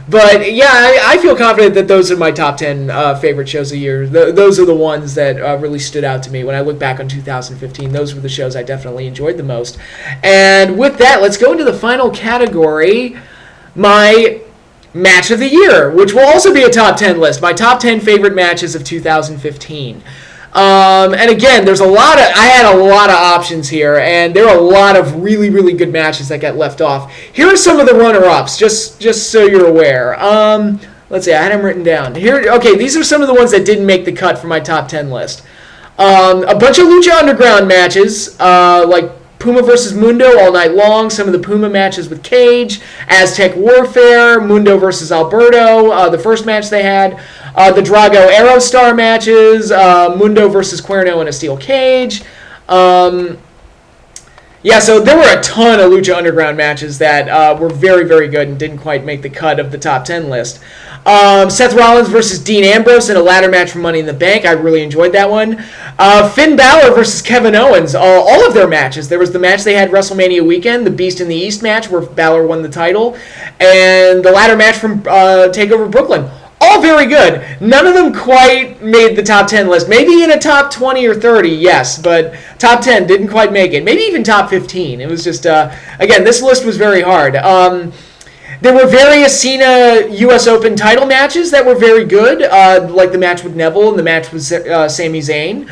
But yeah, I feel confident that those are my top 10 favorite shows of the year. Those are the ones that really stood out to me when I look back on 2015. Those were the shows I definitely enjoyed the most. And with that, let's go into the final category, my match of the year, which will also be a top 10 list. My top 10 favorite matches of 2015. And again, I had a lot of options here, and there are a lot of really, really good matches that got left off. Here are some of the runner-ups, just so you're aware. Let's see, I had them written down. Okay, these are some of the ones that didn't make the cut for my top 10 list. A bunch of Lucha Underground matches, like Puma versus Mundo all night long, some of the Puma matches with Cage, Aztec Warfare, Mundo versus Alberto, the first match they had, the Drago Aerostar matches, Mundo versus Cuerno in a steel cage. Yeah, so there were a ton of Lucha Underground matches that were very, very good and didn't quite make the cut of the top 10 list. Seth Rollins versus Dean Ambrose in a ladder match for Money in the Bank. I really enjoyed that one. Finn Balor versus Kevin Owens. All of their matches. There was the match they had WrestleMania weekend, the Beast in the East match where Balor won the title, and the ladder match from TakeOver Brooklyn. All very good. None of them quite made the top 10 list. Maybe in a top 20 or 30, yes, but top 10 didn't quite make it. Maybe even top 15. It was just, again, this list was very hard. There were various Cena U.S. Open title matches that were very good, like the match with Neville and the match with Sami Zayn.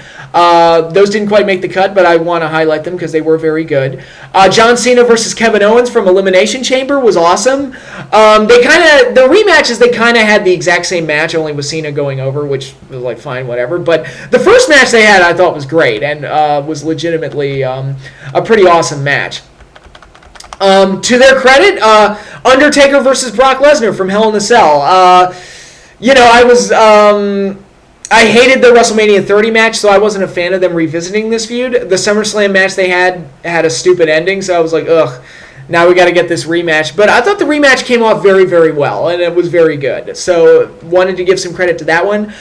Those didn't quite make the cut, but I want to highlight them because they were very good. John Cena versus Kevin Owens from Elimination Chamber was awesome. The rematches, they kind of had the exact same match, only with Cena going over, which was like fine, whatever. But the first match they had, I thought was great and was legitimately a pretty awesome match. To their credit, Undertaker versus Brock Lesnar from Hell in a Cell. I hated the WrestleMania 30 match, so I wasn't a fan of them revisiting this feud. The SummerSlam match they had a stupid ending, so I was like, ugh, now we got to get this rematch. But I thought the rematch came off very, very well, and it was very good. So wanted to give some credit to that one.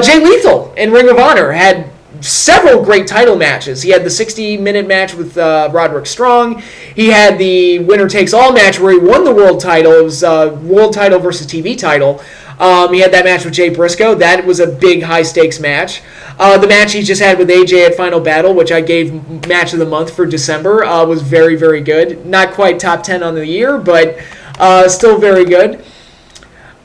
Jay Lethal in Ring of Honor had several great title matches. He had the 60-minute match with Roderick Strong. He had the winner-takes-all match where he won the world title. It was world title versus TV title. He had that match with Jay Briscoe. That was a big, high-stakes match. The match he just had with AJ at Final Battle, which I gave Match of the Month for December, was very, very good. Not quite top 10 on the year, but still very good.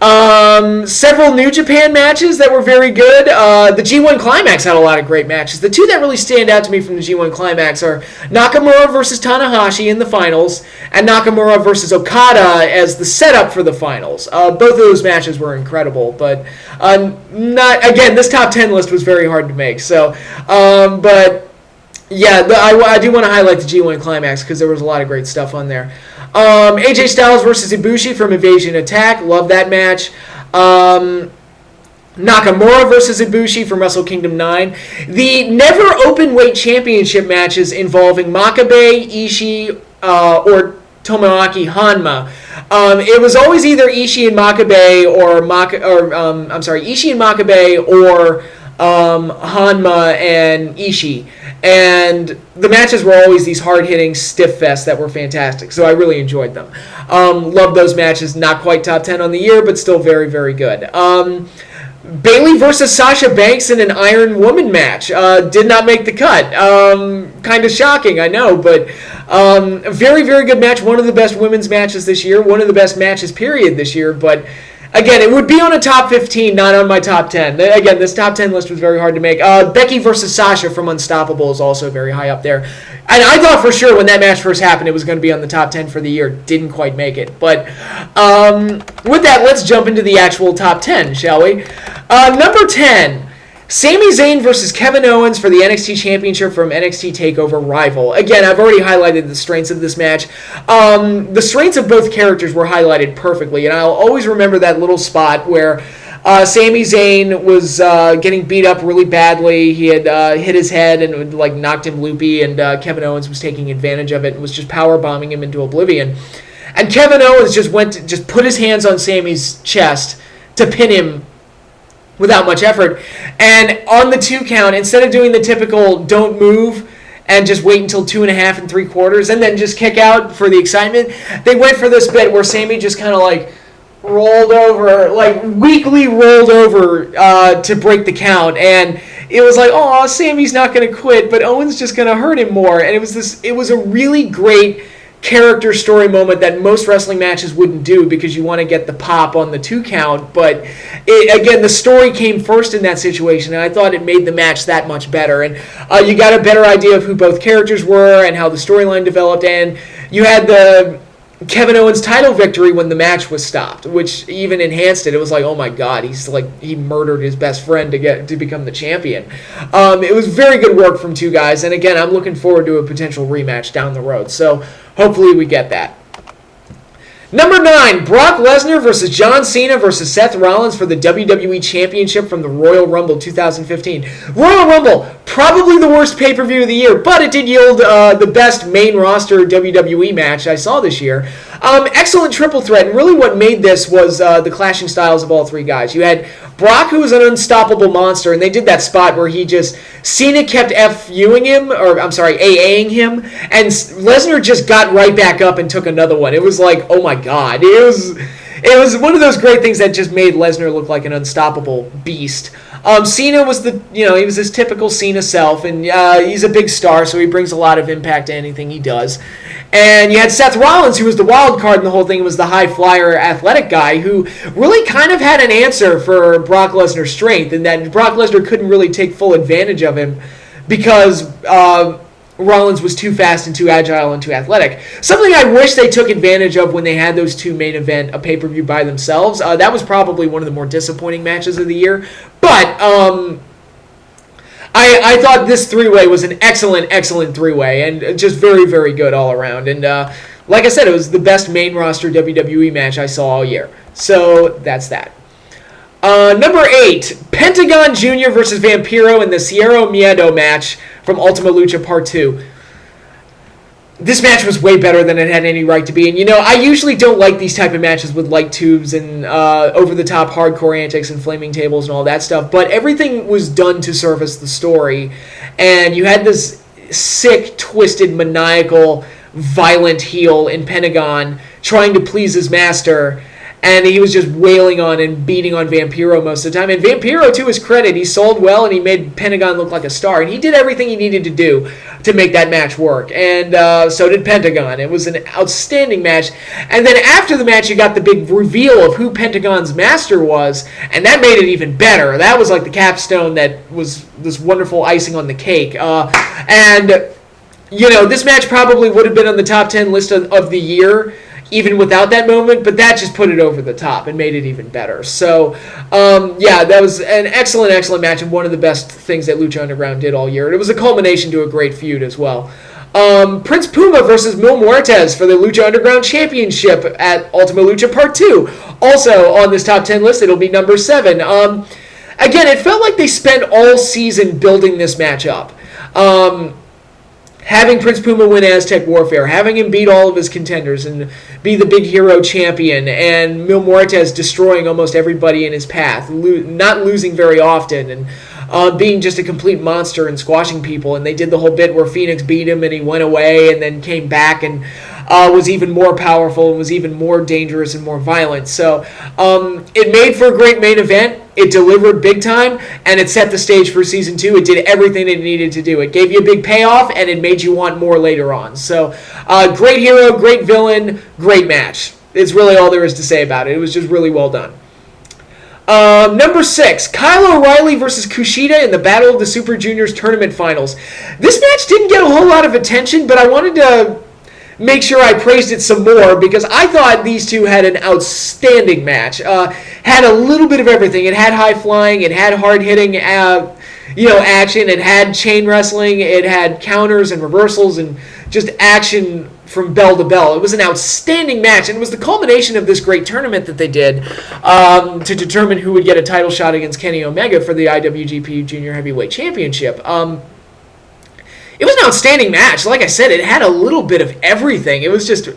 Several New Japan matches that were very good. The G1 Climax had a lot of great matches. The two that really stand out to me from the G1 Climax are Nakamura versus Tanahashi in the finals, and Nakamura versus Okada as the setup for the finals. Both of those matches were incredible, but this top 10 list was very hard to make. So, but yeah, I do want to highlight the G1 Climax because there was a lot of great stuff on there. AJ Styles versus Ibushi from Invasion Attack. Love that match. Nakamura versus Ibushi from Wrestle Kingdom 9. The never open weight championship matches involving Makabe, Ishii, or Tomoaki Hanma. It was always either Ishii and Makabe Ishii and Makabe or Hanma and Ishii. And the matches were always these hard-hitting stiff fests that were fantastic. So I really enjoyed them. Loved those matches. Not quite top 10 on the year, but still very, very good. Bayley versus Sasha Banks in an Iron Woman match. Did not make the cut. Kind of shocking, I know, but a very, very good match. One of the best women's matches this year. One of the best matches, period, this year. But again, it would be on a top 15, not on my top 10. Again, this top 10 list was very hard to make. Becky versus Sasha from Unstoppable is also very high up there. And I thought for sure when that match first happened it was going to be on the top 10 for the year. Didn't quite make it. But with that, let's jump into the actual top 10, shall we? Number 10. Sami Zayn versus Kevin Owens for the NXT Championship from NXT TakeOver Rival. Again, I've already highlighted the strengths of this match. The strengths of both characters were highlighted perfectly, and I'll always remember that little spot where Sami Zayn was getting beat up really badly. He had hit his head and knocked him loopy, and Kevin Owens was taking advantage of it and was just power bombing him into oblivion. And Kevin Owens just put his hands on Sami's chest to pin him without much effort. And on the 2 count, instead of doing the typical don't move and just wait until 2.5 and 3/4 and then just kick out for the excitement, they went for this bit where Sami just kind of rolled over, like weakly rolled over to break the count, and it was like, oh, Sammy's not going to quit, but Owen's just going to hurt him more. And it was a really great character story moment that most wrestling matches wouldn't do, because you want to get the pop on the 2 count. But again, the story came first in that situation, and I thought it made the match that much better. And you got a better idea of who both characters were and how the storyline developed, and you had the Kevin Owens title victory when the match was stopped, which even enhanced it. It was like, oh my God, he murdered his best friend to become the champion. It was very good work from 2 guys, and again, I'm looking forward to a potential rematch down the road. So hopefully we get that. Number 9, Brock Lesnar versus John Cena versus Seth Rollins for the WWE Championship from the Royal Rumble 2015. Royal Rumble, probably the worst pay-per-view of the year, but it did yield the best main roster WWE match I saw this year. Excellent triple threat, and really what made this was the clashing styles of all 3 guys. You had Brock, who was an unstoppable monster, and they did that spot where Cena kept AAing him, and Lesnar just got right back up and took another one. It was like, oh my God. It was one of those great things that just made Lesnar look like an unstoppable beast. Cena was he was his typical Cena self, and he's a big star, so he brings a lot of impact to anything he does. And you had Seth Rollins, who was the wild card in the whole thing, was the high flyer athletic guy who really kind of had an answer for Brock Lesnar's strength, and that Brock Lesnar couldn't really take full advantage of him because Rollins was too fast and too agile and too athletic. Something I wish they took advantage of when they had those 2 main event a pay-per-view by themselves. That was probably one of the more disappointing matches of the year. But I thought this 3-way was an excellent 3-way, and just very, very good all around. And like I said, it was the best main roster WWE match I saw all year. So that's that. Number 8, Pentagon Jr. versus Vampiro in the Cero Miedo match from Ultima Lucha Part 2. This match was way better than it had any right to be. And, I usually don't like these type of matches with light tubes and over-the-top hardcore antics and flaming tables and all that stuff. But everything was done to service the story. And you had this sick, twisted, maniacal, violent heel in Pentagon trying to please his master. And he was just wailing on and beating on Vampiro most of the time. And Vampiro, to his credit, he sold well and he made Pentagon look like a star. And he did everything he needed to do to make that match work. And so did Pentagon. It was an outstanding match. And then after the match, you got the big reveal of who Pentagon's master was. And that made it even better. That was like the capstone that was this wonderful icing on the cake. This match probably would have been on the top 10 list of the year, even without that moment, but that just put it over the top and made it even better. So, that was an excellent match and one of the best things that Lucha Underground did all year. And it was a culmination to a great feud as well. Prince Puma versus Mil Muertes for the Lucha Underground Championship at Ultima Lucha Part 2. Also on this top 10 list, it'll be number 7. Again, it felt like they spent all season building this match up. Having Prince Puma win Aztec Warfare, having him beat all of his contenders and be the big hero champion, and Mil Muertes destroying almost everybody in his path, not losing very often, and being just a complete monster and squashing people. And they did the whole bit where Phoenix beat him and he went away and then came back and was even more powerful and was even more dangerous and more violent. So it made for a great main event. It delivered big time, and it set the stage for Season 2. It did everything it needed to do. It gave you a big payoff, and it made you want more later on. So great hero, great villain, great match. It's really all there is to say about it. It was just really well done. Number 6, Kyle O'Reilly versus Kushida in the Battle of the Super Juniors Tournament Finals. This match didn't get a whole lot of attention, but I wanted to make sure I praised it some more because I thought these two had an outstanding match. Had a little bit of everything. It had high flying. It had hard hitting, action. It had chain wrestling. It had counters and reversals and just action from bell to bell. It was an outstanding match, and it was the culmination of this great tournament that they did to determine who would get a title shot against Kenny Omega for the IWGP Junior Heavyweight Championship. It was an outstanding match. Like I said, it had a little bit of everything. It was just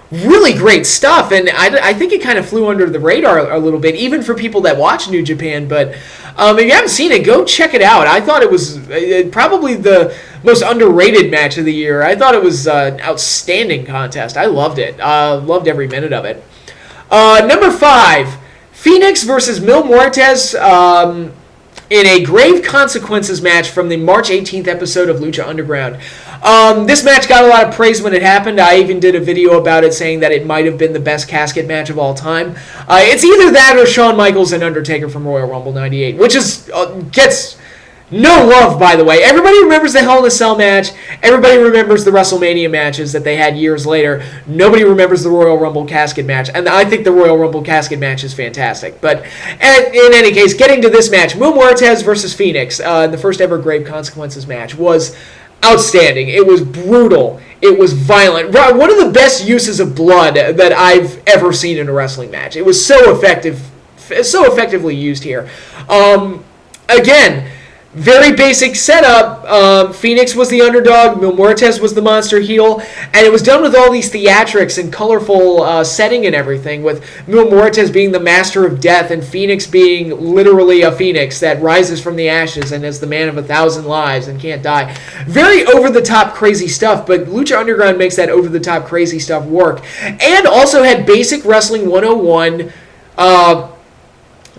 really great stuff, and I think it kind of flew under the radar a little bit, even for people that watch New Japan. But if you haven't seen it, go check it out. I thought it was probably the most underrated match of the year. I thought it was an outstanding contest. I loved it. Loved every minute of it. Number 5, Phoenix versus Mil Muertes in a Grave Consequences match from the March 18th episode of Lucha Underground. This match got a lot of praise when it happened. I even did a video about it saying that it might have been the best casket match of all time. It's either that or Shawn Michaels and Undertaker from Royal Rumble 98, which is gets no love, by the way. Everybody remembers the Hell in a Cell match. Everybody remembers the WrestleMania matches that they had years later. Nobody remembers the Royal Rumble casket match, and I think the Royal Rumble casket match is fantastic. But in any case, getting to this match, Mil Muertes versus Phoenix, the first ever Grave Consequences match, was outstanding. It was brutal. It was violent. One of the best uses of blood that I've ever seen in a wrestling match. It was so effectively used here. Again, very basic setup. Phoenix was the underdog. Mil Muertes was the monster heel. And it was done with all these theatrics and colorful setting and everything, with Mil Muertes being the master of death and Phoenix being literally a phoenix that rises from the ashes and is the man of 1,000 lives and can't die. Very over-the-top crazy stuff, but Lucha Underground makes that over-the-top crazy stuff work. And also had basic wrestling 101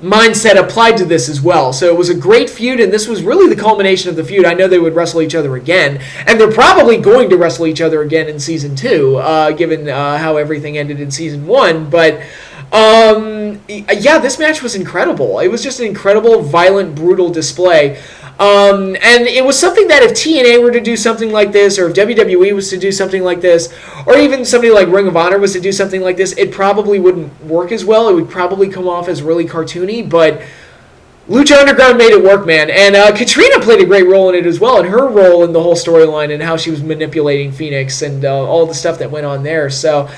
mindset applied to this as well. So it was a great feud, and this was really the culmination of the feud. I know they would wrestle each other again, and they're probably going to wrestle each other again in Season 2, given how everything ended in Season 1. But, yeah, this match was incredible. It was just an incredible, violent, brutal display. And it was something that if TNA were to do something like this, or if WWE was to do something like this, or even somebody like Ring of Honor was to do something like this, it probably wouldn't work as well. It would probably come off as really cartoony, but Lucha Underground made it work, man. And Katrina played a great role in it as well, and her role in the whole storyline and how she was manipulating Phoenix and all the stuff that went on there. So,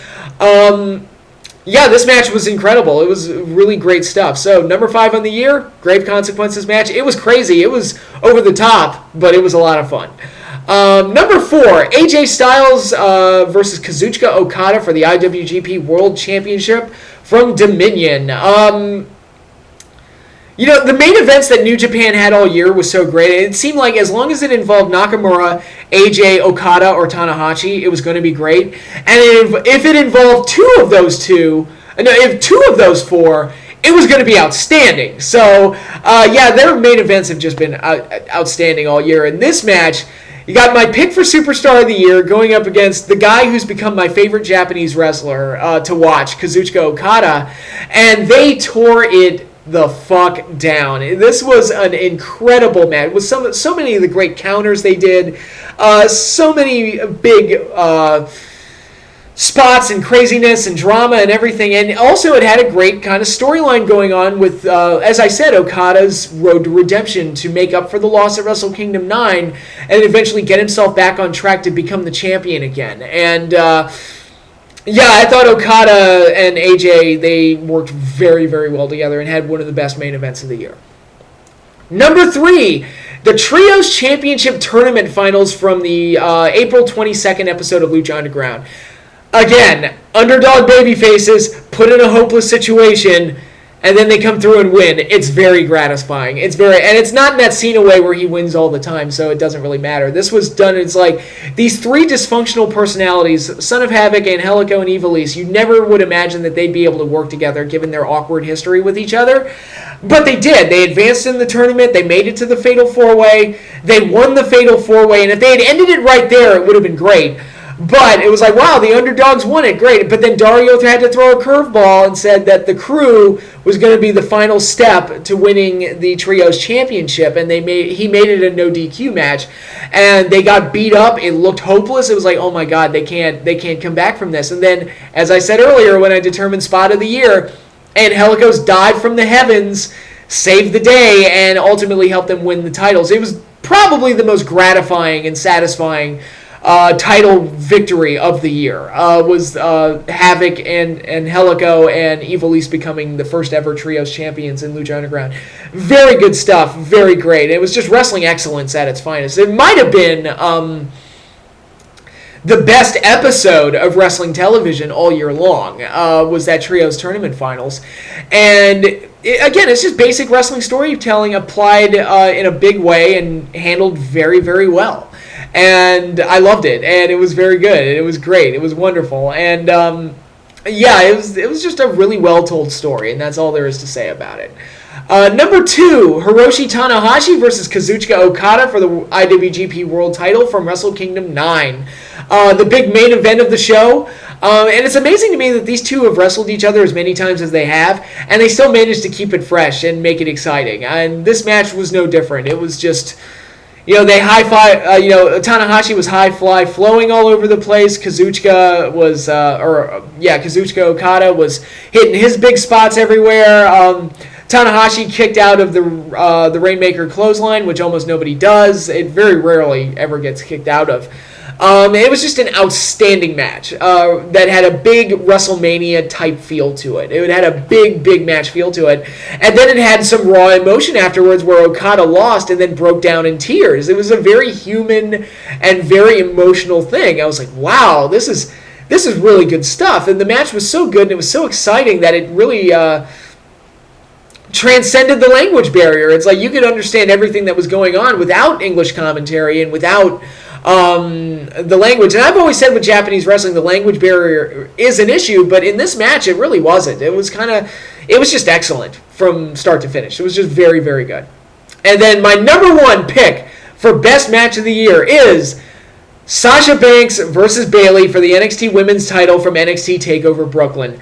yeah, this match was incredible. It was really great stuff. So, number 5 on the year, Grave Consequences match. It was crazy. It was over the top, but it was a lot of fun. Number 4, AJ Styles versus Kazuchika Okada for the IWGP World Championship from Dominion. You know, the main events that New Japan had all year was so great. It seemed like as long as it involved Nakamura, AJ, Okada, or Tanahashi, it was going to be great. And if it involved two of those 4, it was going to be outstanding. So, yeah, their main events have just been outstanding all year. In this match, you got my pick for Superstar of the Year going up against the guy who's become my favorite Japanese wrestler to watch, Kazuchika Okada. And they tore it the fuck down. This was an incredible match with so many of the great counters they did, so many big spots and craziness and drama and everything, and also it had a great kind of storyline going on with, as I said, Okada's road to redemption to make up for the loss at Wrestle Kingdom 9 and eventually get himself back on track to become the champion again. And yeah, I thought Okada and AJ, they worked very, very well together and had one of the best main events of the year. Number 3, the Trios Championship Tournament Finals from the April 22nd episode of Lucha Underground. Again, underdog babyfaces put in a hopeless situation, and then they come through and win. It's very gratifying. And it's not in that Cena way where he wins all the time, so it doesn't really matter. This was done, it's like these 3 dysfunctional personalities, Son of Havoc, Angelico, and Ivelisse, you never would imagine that they'd be able to work together given their awkward history with each other. But they did. They advanced in the tournament. They made it to the Fatal 4-Way. They won the Fatal 4-Way, and if they had ended it right there, it would have been great. But it was like, wow, the underdogs won it, great. But then Dario had to throw a curveball and said that the Crew was going to be the final step to winning the Trios Championship, and he made it a no DQ match, and they got beat up. It looked hopeless. It was like, oh my God, they can't come back from this. And then, as I said earlier, when I determined Spot of the Year, Angelicos died from the heavens, saved the day, and ultimately helped them win the titles. It was probably the most gratifying and satisfying title victory of the year, was Havoc and Angelico and Ivelisse becoming the first ever Trios champions in Lucha Underground. Very good stuff, very great. It was just wrestling excellence at its finest. It might have been the best episode of wrestling television all year long, was that Trios Tournament Finals. And again, it's just basic wrestling storytelling applied in a big way and handled very, very well. And I loved it, and it was very good. It was great. It was wonderful. And yeah, it was just a really well told story, and that's all there is to say about it. Number 2, Hiroshi Tanahashi versus Kazuchika Okada for the IWGP World Title from Wrestle Kingdom 9. The big main event of the show. And it's amazing to me that these two have wrestled each other as many times as they have, and they still managed to keep it fresh and make it exciting. And this match was no different. It was just, they high-fly, Tanahashi was high-fly, flowing all over the place. Kazuchika Okada was hitting his big spots everywhere. Tanahashi kicked out of the Rainmaker clothesline, which almost nobody does. It very rarely ever gets kicked out of. It was just an outstanding match that had a big WrestleMania type feel to it. It had a big match feel to it. And then it had some raw emotion afterwards where Okada lost and then broke down in tears. It was a very human and very emotional thing. I was like, wow, this is really good stuff. And the match was so good and it was so exciting that it really transcended the language barrier. It's like you could understand everything that was going on without English commentary and without the language. And I've always said with Japanese wrestling, the language barrier is an issue, but in this match, it really wasn't. It was just excellent from start to finish. It was just very, very good. And then my number 1 pick for best match of the year is Sasha Banks versus Bayley for the NXT Women's title from NXT TakeOver Brooklyn.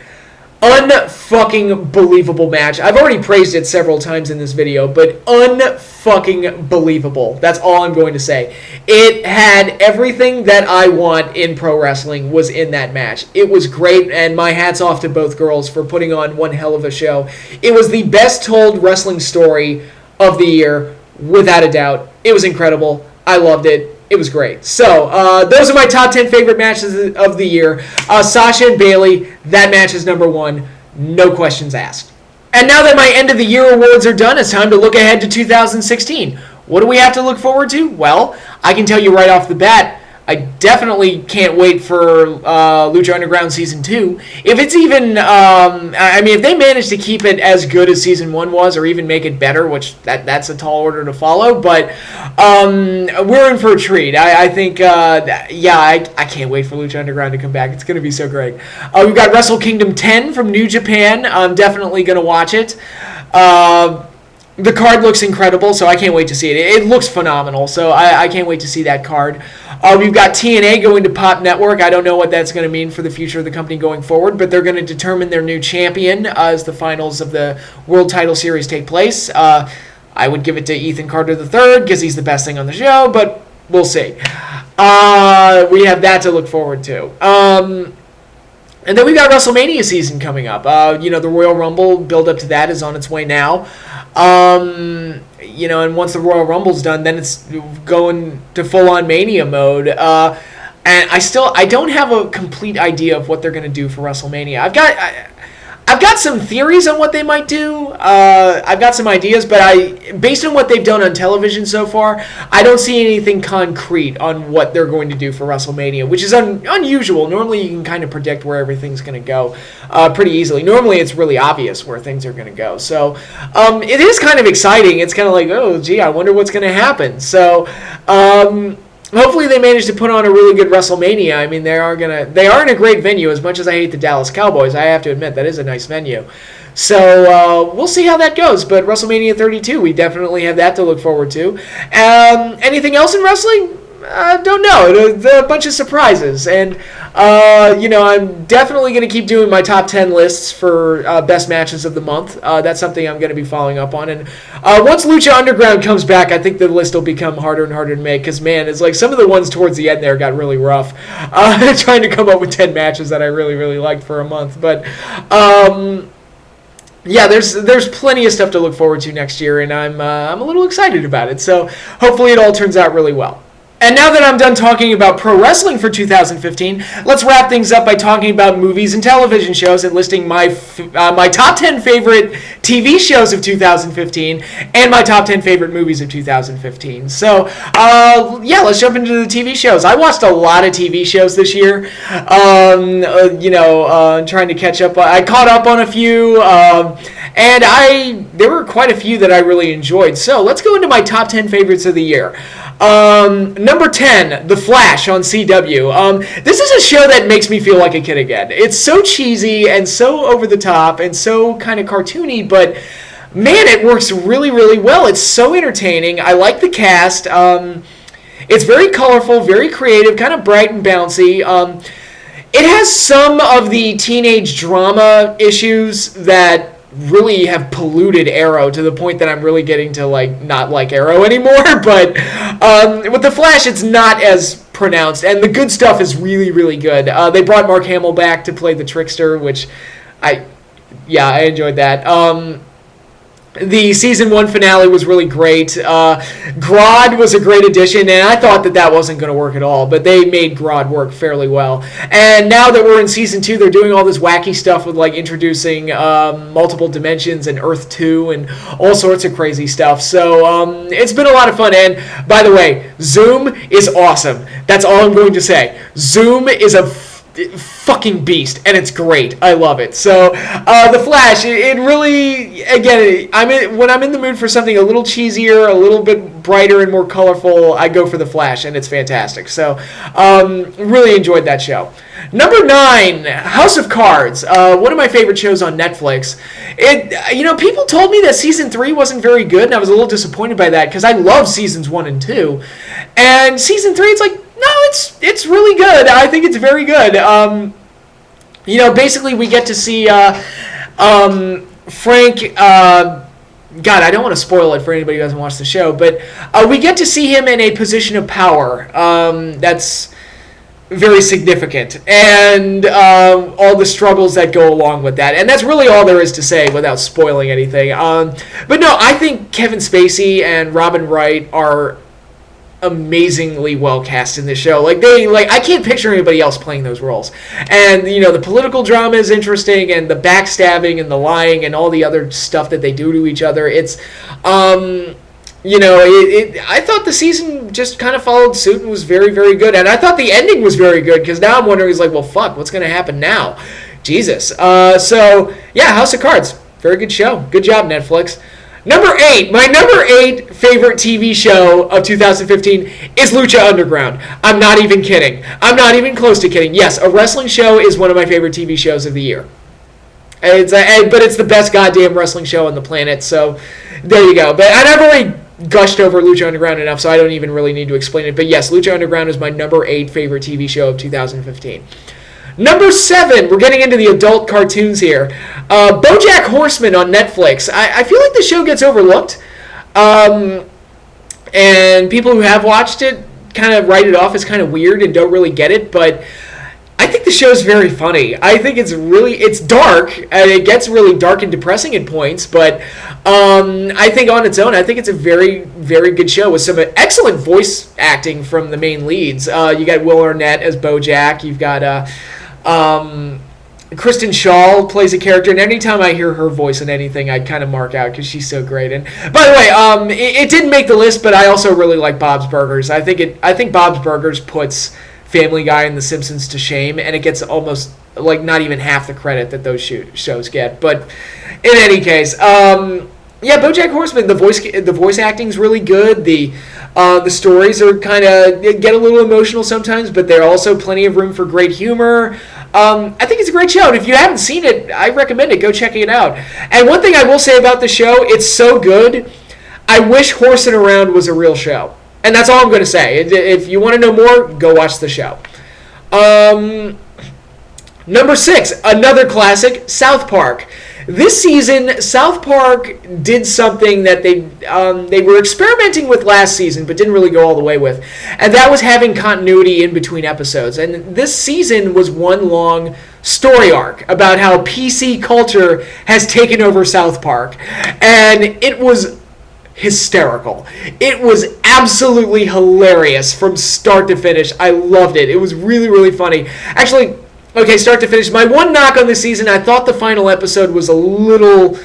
Unfucking believable match. I've already praised it several times in this video, but unfucking believable. That's all I'm going to say. It had everything that I want in pro wrestling was in that match. It was great, and my hat's off to both girls for putting on one hell of a show. It was the best told wrestling story of the year, without a doubt. It was incredible. I loved it. It was great. So, those are my top 10 favorite matches of the year. Sasha and Bayley, that match is number 1. No questions asked. And now that my end of the year awards are done, it's time to look ahead to 2016. What do we have to look forward to? Well, I can tell you right off the bat, I definitely can't wait for Lucha Underground Season 2. If it's even, if they manage to keep it as good as Season 1 was, or even make it better, which that's a tall order to follow, but we're in for a treat. I think, I can't wait for Lucha Underground to come back. It's going to be so great. We've got Wrestle Kingdom 10 from New Japan. I'm definitely going to watch it. The card looks incredible, so I can't wait to see it. It looks phenomenal, so I can't wait to see that card. We've got TNA going to Pop Network. I don't know what that's going to mean for the future of the company going forward, but they're going to determine their new champion as the finals of the World Title Series take place. I would give it to Ethan Carter III because he's the best thing on the show, but we'll see. We have that to look forward to. And then we've got WrestleMania season coming up. The Royal Rumble build-up to that is on its way now. And once the Royal Rumble's done, then it's going to full-on Mania mode. And I don't have a complete idea of what they're going to do for WrestleMania. I've got some theories on what they might do. I've got some ideas, but based on what they've done on television so far, I don't see anything concrete on what they're going to do for WrestleMania, which is unusual. Normally, you can kind of predict where everything's going to go pretty easily. Normally, it's really obvious where things are going to go. So, it is kind of exciting. It's kind of like, oh, gee, I wonder what's going to happen. So, hopefully they manage to put on a really good WrestleMania. I mean, they are in a great venue. As much as I hate the Dallas Cowboys, I have to admit that is a nice venue. So we'll see how that goes. But WrestleMania 32, we definitely have that to look forward to. Anything else in wrestling? Don't know. There are a bunch of surprises. And, I'm definitely going to keep doing my top 10 lists for best matches of the month. That's something I'm going to be following up on. And once Lucha Underground comes back, I think the list will become harder and harder to make. Because, man, it's like some of the ones towards the end there got really rough. Trying to come up with 10 matches that I really, really liked for a month. But, there's plenty of stuff to look forward to next year. And I'm a little excited about it. So hopefully it all turns out really well. And now that I'm done talking about pro wrestling for 2015, let's wrap things up by talking about movies and television shows and listing my top 10 favorite TV shows of 2015 and my top 10 favorite movies of 2015. So, let's jump into the TV shows. I watched a lot of TV shows this year, trying to catch up. I caught up on a few, and there were quite a few that I really enjoyed. So let's go into my top 10 favorites of the year. Number 10, The Flash on CW. This is a show that makes me feel like a kid again. It's so cheesy and so over the top and so kind of cartoony, but man, it works really, really well. It's so entertaining. I like the cast. It's very colorful, very creative, kind of bright and bouncy. It has some of the teenage drama issues that really have polluted Arrow to the point that I'm really getting to not like Arrow anymore. But with The Flash, it's not as pronounced, and the good stuff is really, really good. They brought Mark Hamill back to play the Trickster, which I enjoyed that. The season 1 finale was really great. Grodd was a great addition, and I thought that wasn't going to work at all, but they made Grodd work fairly well. And now that we're in season 2, they're doing all this wacky stuff with introducing multiple dimensions and Earth 2 and all sorts of crazy stuff. So it's been a lot of fun. And by the way, Zoom is awesome. That's all I'm going to say. Zoom is a fucking beast, and it's great. I love it. So The Flash, it really, again, when I'm in the mood for something a little cheesier, a little bit brighter and more colorful, I go for The Flash, and it's fantastic. So really enjoyed that show. Number 9, House of Cards, one of my favorite shows on Netflix. People told me that season 3 wasn't very good, and I was a little disappointed by that because I love seasons 1 and 2. And season 3, it's no, it's really good. I think it's very good. Basically we get to see Frank. God, I don't want to spoil it for anybody who hasn't watched the show, but we get to see him in a position of power that's very significant, and all the struggles that go along with that. And that's really all there is to say without spoiling anything. But no, I think Kevin Spacey and Robin Wright are amazingly well cast in this show. I can't picture anybody else playing those roles. And the political drama is interesting, and the backstabbing and the lying and all the other stuff that they do to each other. It's I thought the season just kind of followed suit and was very, very good. And I thought the ending was very good, because now I'm wondering, well, fuck, what's going to happen now? Jesus. So yeah, House of Cards, very good show. Good job, Netflix. Number 8, my number 8 favorite TV show of 2015 is Lucha Underground. I'm not even kidding. I'm not even close to kidding. Yes, a wrestling show is one of my favorite TV shows of the year. But it's the best goddamn wrestling show on the planet, so there you go. But I've already gushed over Lucha Underground enough, so I don't even really need to explain it. But yes, Lucha Underground is my number 8 favorite TV show of 2015. Number 7, we're getting into the adult cartoons here. BoJack Horseman on Netflix. I feel like the show gets overlooked. And people who have watched it kind of write it off as kind of weird and don't really get it. But I think the show's very funny. I think it's dark, and it gets really dark and depressing at points. But I think on its own, I think it's a very, very good show with some excellent voice acting from the main leads. You got Will Arnett as BoJack. You've got Kristen Schaal plays a character, and anytime I hear her voice in anything, I kind of mark out because she's so great. And by the way, it didn't make the list, but I also really like Bob's Burgers. I think Bob's Burgers puts Family Guy and The Simpsons to shame, and it gets almost not even half the credit that those shows get. But in any case, BoJack Horseman, the voice acting's really good. The stories are get a little emotional sometimes, but they're also plenty of room for great humor. I think it's a great show, and if you haven't seen it, I recommend it. Go check it out. And one thing I will say about the show, it's so good, I wish Horsing Around was a real show. And that's all I'm going to say. If you want to know more, go watch the show. Number 6, another classic, South Park. This season, South Park did something that they were experimenting with last season, but didn't really go all the way with, and that was having continuity in between episodes. And this season was one long story arc about how PC culture has taken over South Park, and it was hysterical. It was absolutely hilarious from start to finish. I loved it. It was really, really funny. Actually, okay, start to finish. My one knock on this season, I thought the final episode was a little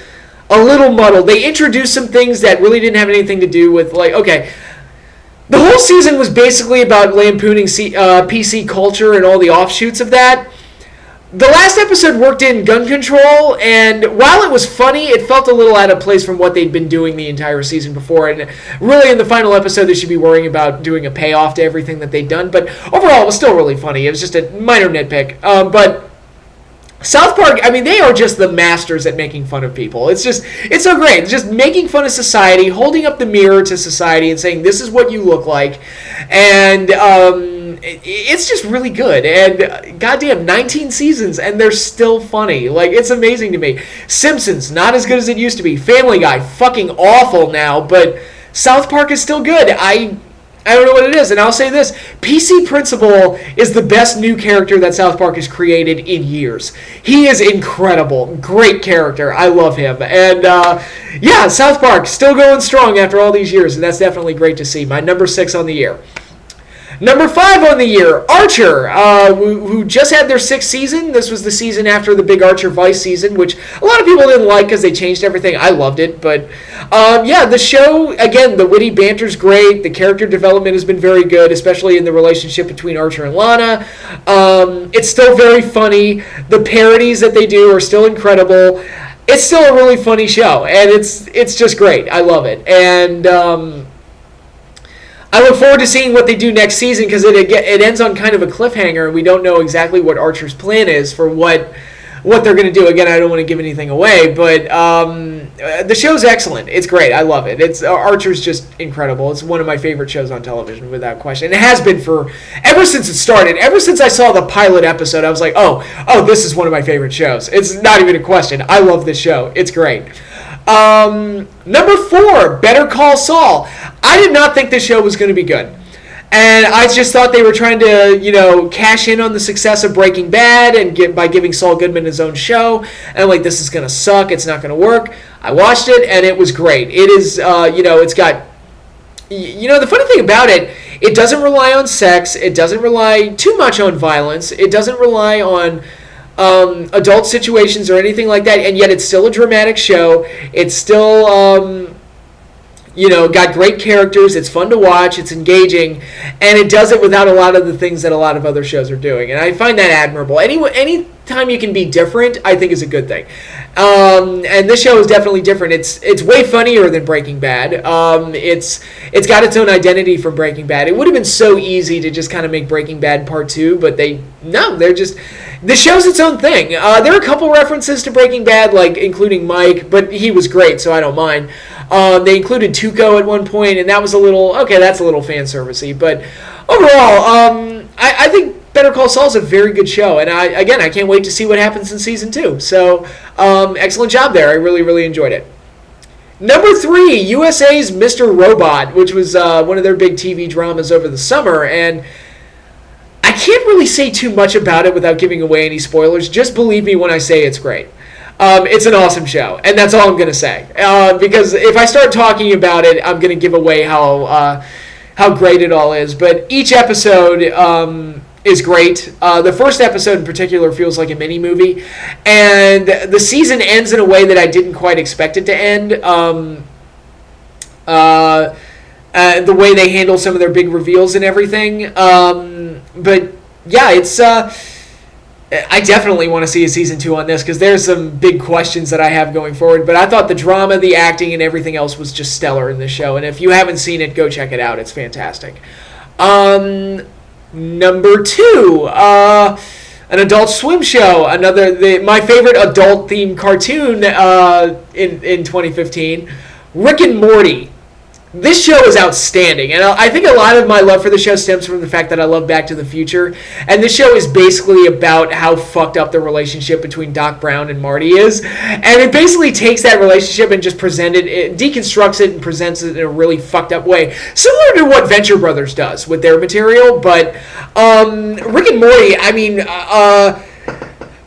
muddled. They introduced some things that really didn't have anything to do with, the whole season was basically about lampooning PC culture and all the offshoots of that. the last episode worked in gun control, and while it was funny, it felt a little out of place from what they'd been doing the entire season before. And really, in the final episode, they should be worrying about doing a payoff to everything that they'd done. But overall, it was still really funny. It was just a minor nitpick. But South Park, I mean, they are just the masters at making fun of people. It's so great. It's just making fun of society, holding up the mirror to society and saying, this is what you look like. And it's just really good. And goddamn, 19 seasons, and they're still funny. Like, it's amazing to me. Simpsons, not as good as it used to be. Family Guy, fucking awful now, but South Park is still good. I don't know what it is, and I'll say this. PC Principal is the best new character that South Park has created in years. He is incredible. Great character. I love him. And, yeah, South Park still going strong after all these years, and that's definitely great to see. My number 6 on the year. Number 5 on the year, Archer, who just had their 6th season. This was the season after the big Archer Vice season, which a lot of people didn't like because they changed everything. I loved it, but yeah, the show, again, the witty banter's great. The character development has been very good, especially in the relationship between Archer and Lana. It's still very funny. The parodies that they do are still incredible. It's still a really funny show, and it's just great. I love it, and I look forward to seeing what they do next season because it ends on kind of a cliffhanger, and we don't know exactly what Archer's plan is for what they're going to do. Again, I don't want to give anything away, but the show's excellent. It's great. I love it. Archer's just incredible. It's one of my favorite shows on television, without question. And it has been ever since it started. Ever since I saw the pilot episode, I was like, oh, this is one of my favorite shows. It's not even a question. I love this show. It's great. Number 4, Better Call Saul. I did not think this show was going to be good. And I just thought they were trying to, cash in on the success of Breaking Bad and by giving Saul Goodman his own show. And I'm like, this is going to suck. It's not going to work. I watched it, and it was great. It is, it's got, the funny thing about it, it doesn't rely on sex. It doesn't rely too much on violence. It doesn't rely on adult situations or anything like that, and yet it's still a dramatic show. It's still, got great characters. It's fun to watch. It's engaging, and it does it without a lot of the things that a lot of other shows are doing, and I find that admirable. Anytime you can be different, I think is a good thing. And this show is definitely different. It's way funnier than Breaking Bad. It's got its own identity from Breaking Bad. It would have been so easy to just kind of make Breaking Bad Part 2, but the show's its own thing. There are a couple references to Breaking Bad, like including Mike, but he was great, so I don't mind. They included Tuco at one point, and that was that's a little fan servicey. But overall, I think Better Call Saul is a very good show, and I can't wait to see what happens in season 2. So, excellent job there. I really, really enjoyed it. Number 3, USA's Mr. Robot, which was one of their big TV dramas over the summer, and I can't really say too much about it without giving away any spoilers. Just believe me when I say it's great. It's an awesome show, and that's all I'm going to say. Because if I start talking about it, I'm going to give away how great it all is. But each episode is great. The first episode in particular feels like a mini-movie, and the season ends in a way that I didn't quite expect it to end. The way they handle some of their big reveals and everything. But yeah, it's I definitely want to see a season 2 on this because there's some big questions that I have going forward. But I thought the drama, the acting, and everything else was just stellar in this show. And if you haven't seen it, go check it out. It's fantastic. Number 2, an Adult Swim show. My favorite adult-themed cartoon in 2015, Rick and Morty. This show is outstanding, and I think a lot of my love for the show stems from the fact that I love Back to the Future, and this show is basically about how fucked up the relationship between Doc Brown and Marty is, and it basically takes that relationship and just deconstructs it and presents it in a really fucked up way, similar to what Venture Brothers does with their material, but Rick and Morty,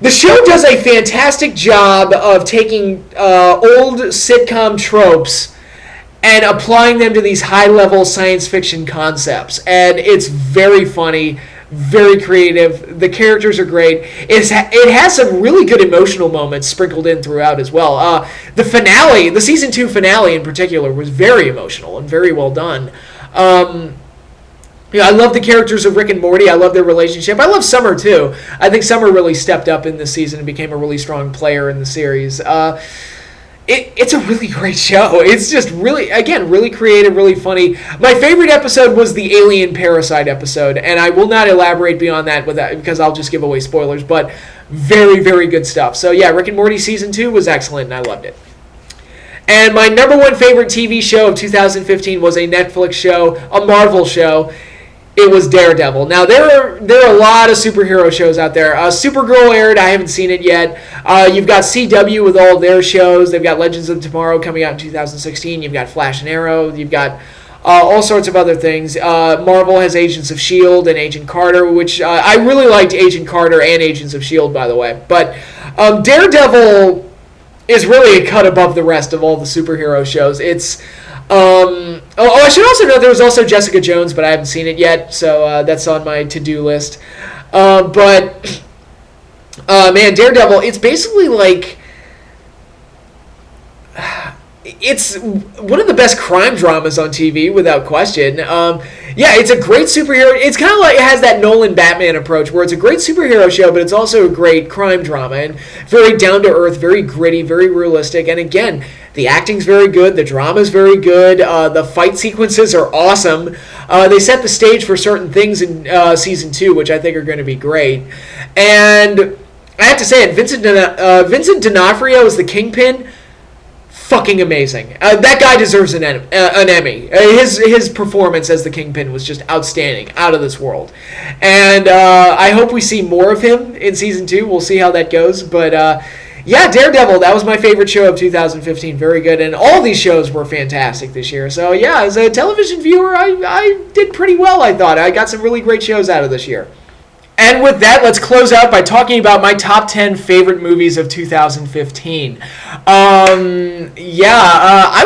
the show does a fantastic job of taking old sitcom tropes and applying them to these high-level science fiction concepts. And it's very funny, very creative. The characters are great. It has some really good emotional moments sprinkled in throughout as well. The finale, the season 2 finale in particular, was very emotional and very well done. Yeah, I love the characters of Rick and Morty. I love their relationship. I love Summer too. I think Summer really stepped up in this season and became a really strong player in the series. It's a really great show. It's just really, again, really creative, really funny. My favorite episode was the Alien Parasite episode, and I will not elaborate beyond that because I'll just give away spoilers, but very, very good stuff. So yeah, Rick and Morty Season 2 was excellent, and I loved it. And my number one favorite TV show of 2015 was a Netflix show, a Marvel show. It was Daredevil. Now, there are a lot of superhero shows out there. Supergirl aired. I haven't seen it yet. You've got CW with all their shows. They've got Legends of Tomorrow coming out in 2016. You've got Flash and Arrow. You've got all sorts of other things. Marvel has Agents of S.H.I.E.L.D. and Agent Carter, which I really liked Agent Carter and Agents of S.H.I.E.L.D., by the way. But Daredevil is really a cut above the rest of all the superhero shows. It's... I should also note there was also Jessica Jones, but I haven't seen it yet, so that's on my to-do list. Man, Daredevil, it's basically like... It's one of the best crime dramas on TV, without question. Yeah, it's a great superhero... It's kind of like it has that Nolan Batman approach, where it's a great superhero show, but it's also a great crime drama, and very down-to-earth, very gritty, very realistic, and again... The acting's very good. The drama's very good. The fight sequences are awesome. They set the stage for certain things in Season 2, which I think are going to be great. And I have to say it, Vincent D'Onofrio as the Kingpin, fucking amazing. That guy deserves an Emmy. His performance as the Kingpin was just outstanding, out of this world. And I hope we see more of him in Season 2. We'll see how that goes. But... yeah, Daredevil, that was my favorite show of 2015. Very good. And all these shows were fantastic this year. So, yeah, as a television viewer, I did pretty well, I thought. I got some really great shows out of this year. And with that, let's close out by talking about my top 10 favorite movies of 2015. I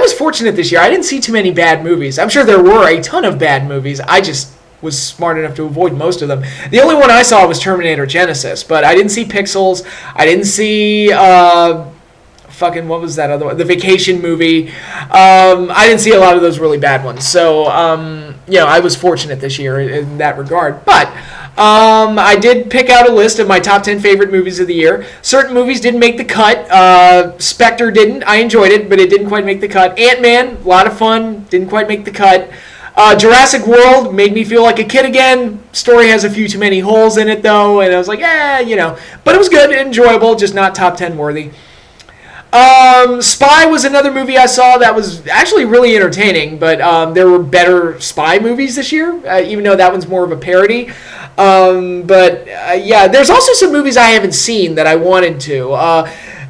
was fortunate this year. I didn't see too many bad movies. I'm sure there were a ton of bad movies. I just... was smart enough to avoid most of them. The only one I saw was Terminator Genesis, but I didn't see Pixels. I didn't see what was that other one? The Vacation movie. I didn't see a lot of those really bad ones. So, I was fortunate this year in that regard. But I did pick out a list of my top 10 favorite movies of the year. Certain movies didn't make the cut. Spectre didn't. I enjoyed it, but it didn't quite make the cut. Ant-Man, a lot of fun, didn't quite make the cut. Jurassic World made me feel like a kid again. Story has a few too many holes in it, though, and I was like, But it was good, enjoyable, just not top 10 worthy. Spy was another movie I saw that was actually really entertaining, but there were better spy movies this year, even though that one's more of a parody. There's also some movies I haven't seen that I wanted to.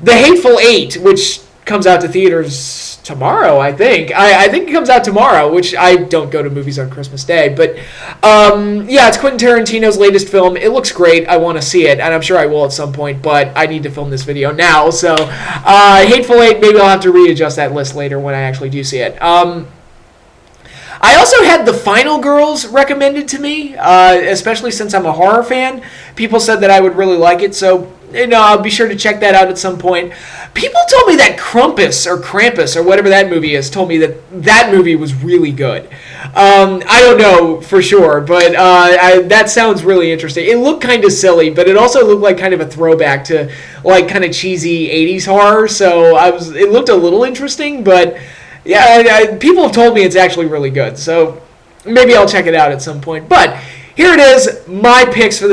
The Hateful Eight, which comes out to theaters tomorrow, I think. I think it comes out tomorrow, which I don't go to movies on Christmas Day. But, it's Quentin Tarantino's latest film. It looks great. I want to see it, and I'm sure I will at some point, but I need to film this video now. So, Hateful Eight, maybe I'll have to readjust that list later when I actually do see it. I also had The Final Girls recommended to me, especially since I'm a horror fan. People said that I would really like it, so... I'll be sure to check that out at some point. People told me that Krampus, or whatever that movie is, told me that movie was really good. I don't know for sure, but that sounds really interesting. It looked kind of silly, but it also looked like kind of a throwback to like kind of cheesy 80s horror, so it looked a little interesting, but yeah, people have told me it's actually really good, so maybe I'll check it out at some point. But here it is, my picks for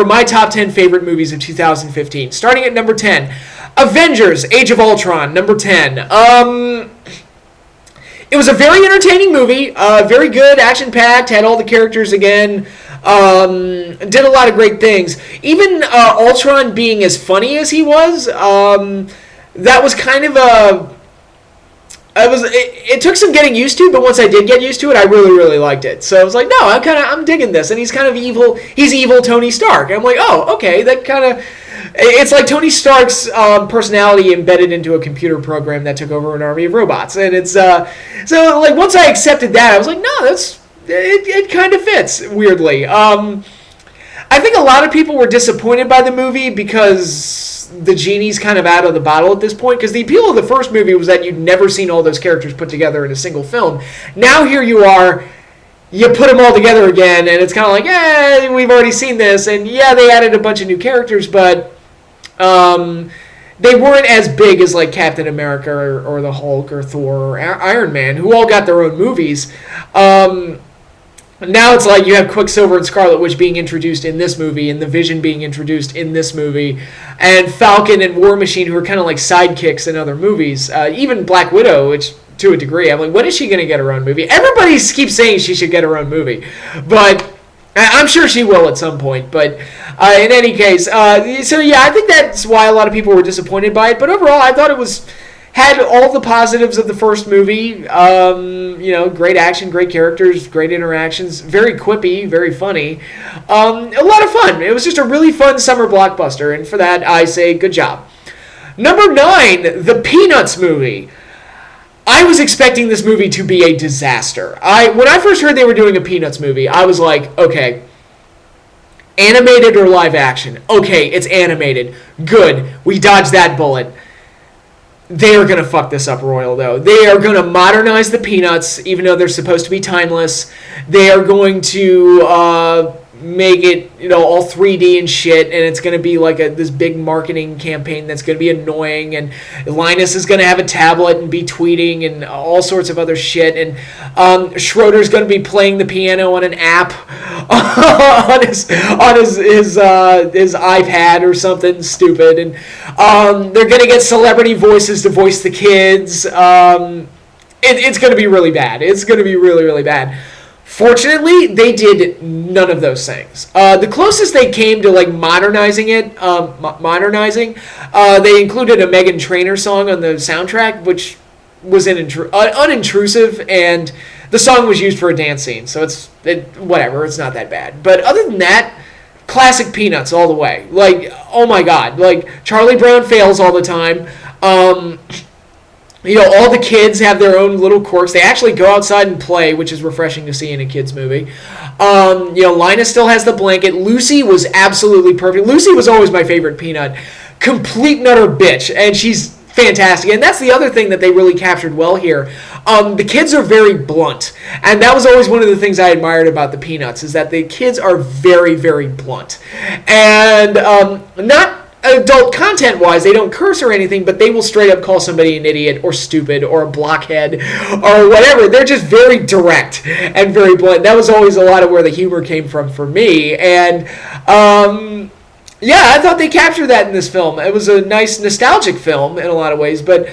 my top 10 favorite movies of 2015. Starting at number 10, Avengers: Age of Ultron, number 10. It was a very entertaining movie, very good, action-packed, had all the characters again, did a lot of great things. Even Ultron being as funny as he was, that was kind of a... It took some getting used to, but once I did get used to it, I really, really liked it. So I was like, no, I'm digging this, and he's kind of evil. He's evil Tony Stark. I'm like, oh, okay, that kind of, it's like Tony Stark's personality embedded into a computer program that took over an army of robots, and it's so like once I accepted that, I was like, no, it kind of fits weirdly. I think a lot of people were disappointed by the movie because the genie's kind of out of the bottle at this point, because the appeal of the first movie was that you'd never seen all those characters put together in a single film. Now here you are, you put them all together again, and it's kind of like, yeah, we've already seen this, and yeah, they added a bunch of new characters, but they weren't as big as like Captain America or the Hulk or Thor or Iron Man, who all got their own movies. Now it's like you have Quicksilver and Scarlet Witch being introduced in this movie, and the Vision being introduced in this movie, and Falcon and War Machine, who are kind of like sidekicks in other movies. Even Black Widow, which to a degree, I'm like, when is she going to get her own movie? Everybody keeps saying she should get her own movie, but I'm sure she will at some point. But in any case, so yeah, I think that's why a lot of people were disappointed by it. But overall, I thought it had all the positives of the first movie. Great action, great characters, great interactions, very quippy, very funny. A lot of fun. It was just a really fun summer blockbuster, and for that, I say good job. Number 9, the Peanuts movie. I was expecting this movie to be a disaster. When I first heard they were doing a Peanuts movie, I was like, okay, animated or live action? Okay, it's animated. Good. We dodged that bullet. They are going to fuck this up royal, though. They are going to modernize the Peanuts, even though they're supposed to be timeless. They are going to make it, all 3D and shit, and it's going to be like this big marketing campaign that's going to be annoying, and Linus is going to have a tablet and be tweeting and all sorts of other shit, and Schroeder's going to be playing the piano on an app on his iPad or something stupid, and they're going to get celebrity voices to voice the kids. It's going to be really bad. It's going to be really, really bad. Fortunately, they did none of those things. The closest they came to like modernizing it, they included a Meghan Trainor song on the soundtrack, which was unintrusive, and the song was used for a dance scene. So whatever, it's not that bad. But other than that, classic Peanuts all the way. Like, oh my god, like Charlie Brown fails all the time. All the kids have their own little quirks. They actually go outside and play, which is refreshing to see in a kid's movie. Linus still has the blanket. Lucy was absolutely perfect. Lucy was always my favorite Peanut. Complete and utter bitch, and she's fantastic. And that's the other thing that they really captured well here. The kids are very blunt, and that was always one of the things I admired about the Peanuts, is that the kids are very, very blunt. And not adult content wise, they don't curse or anything, but they will straight up call somebody an idiot or stupid or a blockhead or whatever. They're just very direct and very blunt. That was always a lot of where the humor came from for me. And I thought they captured that in this film. It was a nice nostalgic film in a lot of ways, but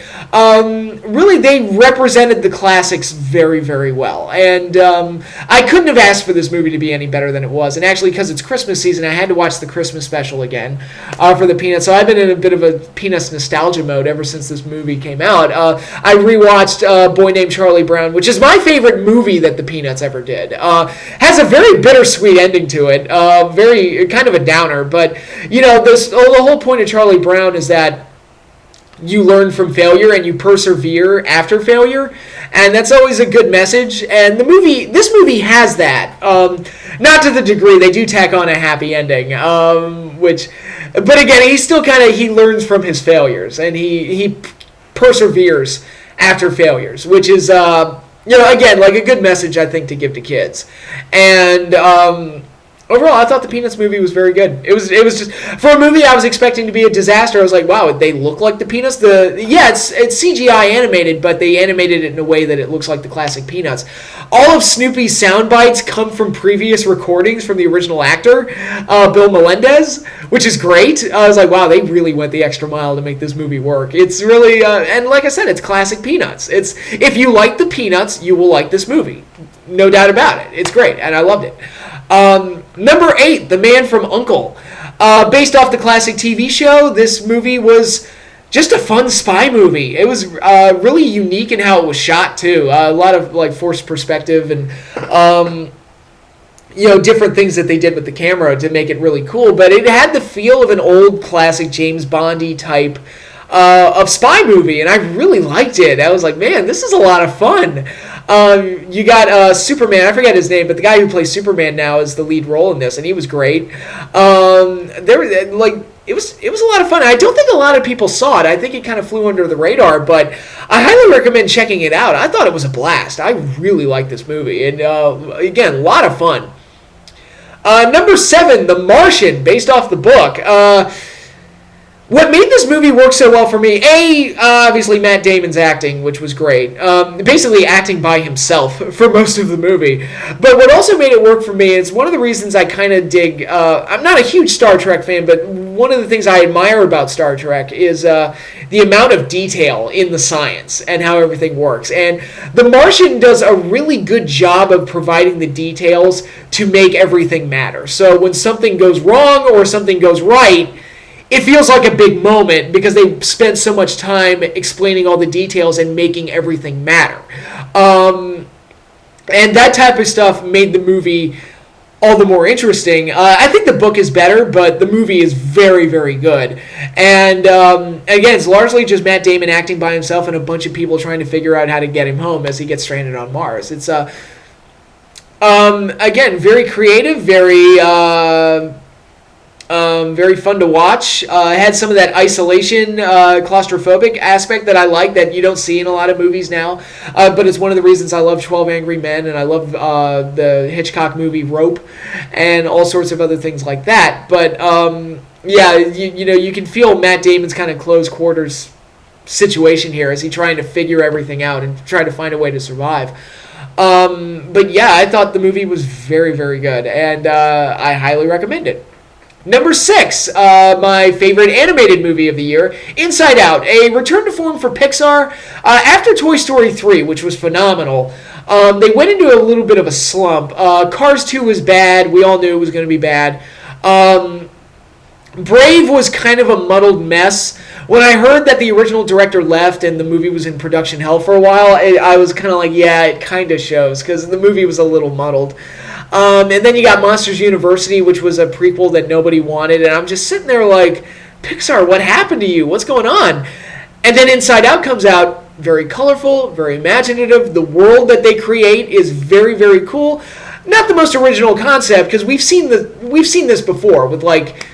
really they represented the classics very, very well. And I couldn't have asked for this movie to be any better than it was. And actually, because it's Christmas season, I had to watch the Christmas special again for the Peanuts. So I've been in a bit of a Peanuts nostalgia mode ever since this movie came out. I rewatched Boy Named Charlie Brown, which is my favorite movie that the Peanuts ever did. Has a very bittersweet ending to it, very kind of a downer, but the whole point of Charlie Brown is that you learn from failure and you persevere after failure, and that's always a good message. And this movie has that. Not to the degree they do tack on a happy ending, but again, he learns from his failures and he perseveres after failures, which is again, like a good message I think to give to kids. And overall, I thought the Peanuts movie was very good. It was just, for a movie I was expecting to be a disaster, I was like, wow, they look like the Peanuts? It's CGI animated, but they animated it in a way that it looks like the classic Peanuts. All of Snoopy's sound bites come from previous recordings from the original actor, Bill Melendez, which is great. I was like, wow, they really went the extra mile to make this movie work. It's really, and like I said, it's classic Peanuts. If you like the Peanuts, you will like this movie. No doubt about it. It's great, and I loved it. Number 8, The Man from U.N.C.L.E. Based off the classic TV show, this movie was just a fun spy movie. It was really unique in how it was shot, too. A lot of like forced perspective and different things that they did with the camera to make it really cool. But it had the feel of an old classic James Bondy type of spy movie, and I really liked it. I was like, man, this is a lot of fun. You got Superman, I forget his name, but the guy who plays Superman now is the lead role in this, and he was great. it was a lot of fun. I don't think a lot of people saw it. I think it kind of flew under the radar, but I highly recommend checking it out. I thought it was a blast. I really liked this movie, and again, a lot of fun. Number 7, The Martian, based off the book. What made this movie work so well for me, obviously Matt Damon's acting, which was great. Basically acting by himself for most of the movie. But what also made it work for me is one of the reasons I kind of dig, I'm not a huge Star Trek fan, but one of the things I admire about Star Trek is the amount of detail in the science and how everything works. And The Martian does a really good job of providing the details to make everything matter. So when something goes wrong or something goes right, it feels like a big moment because they spent so much time explaining all the details and making everything matter. And that type of stuff made the movie all the more interesting. I think the book is better, but the movie is very, very good. And again, it's largely just Matt Damon acting by himself and a bunch of people trying to figure out how to get him home as he gets stranded on Mars. It's, again, very creative, very fun to watch. It had some of that isolation, claustrophobic aspect that I like that you don't see in a lot of movies now. But it's one of the reasons I love 12 Angry Men, and I love the Hitchcock movie Rope, and all sorts of other things like that. But yeah, you can feel Matt Damon's kind of close quarters situation here as he's trying to figure everything out and try to find a way to survive. But yeah, I thought the movie was very, very good, and I highly recommend it. Number 6, my favorite animated movie of the year, Inside Out, a return to form for Pixar. After Toy Story 3, which was phenomenal, they went into a little bit of a slump. Cars 2 was bad. We all knew it was going to be bad. Brave was kind of a muddled mess. When I heard that the original director left and the movie was in production hell for a while, I was kind of like, yeah, it kind of shows, because the movie was a little muddled. And then you got Monsters University, which was a prequel that nobody wanted, and I'm just sitting there like, Pixar, what happened to you? What's going on? And then Inside Out comes out, very colorful, very imaginative. The world that they create is very, very cool. Not the most original concept, because we've seen this before with like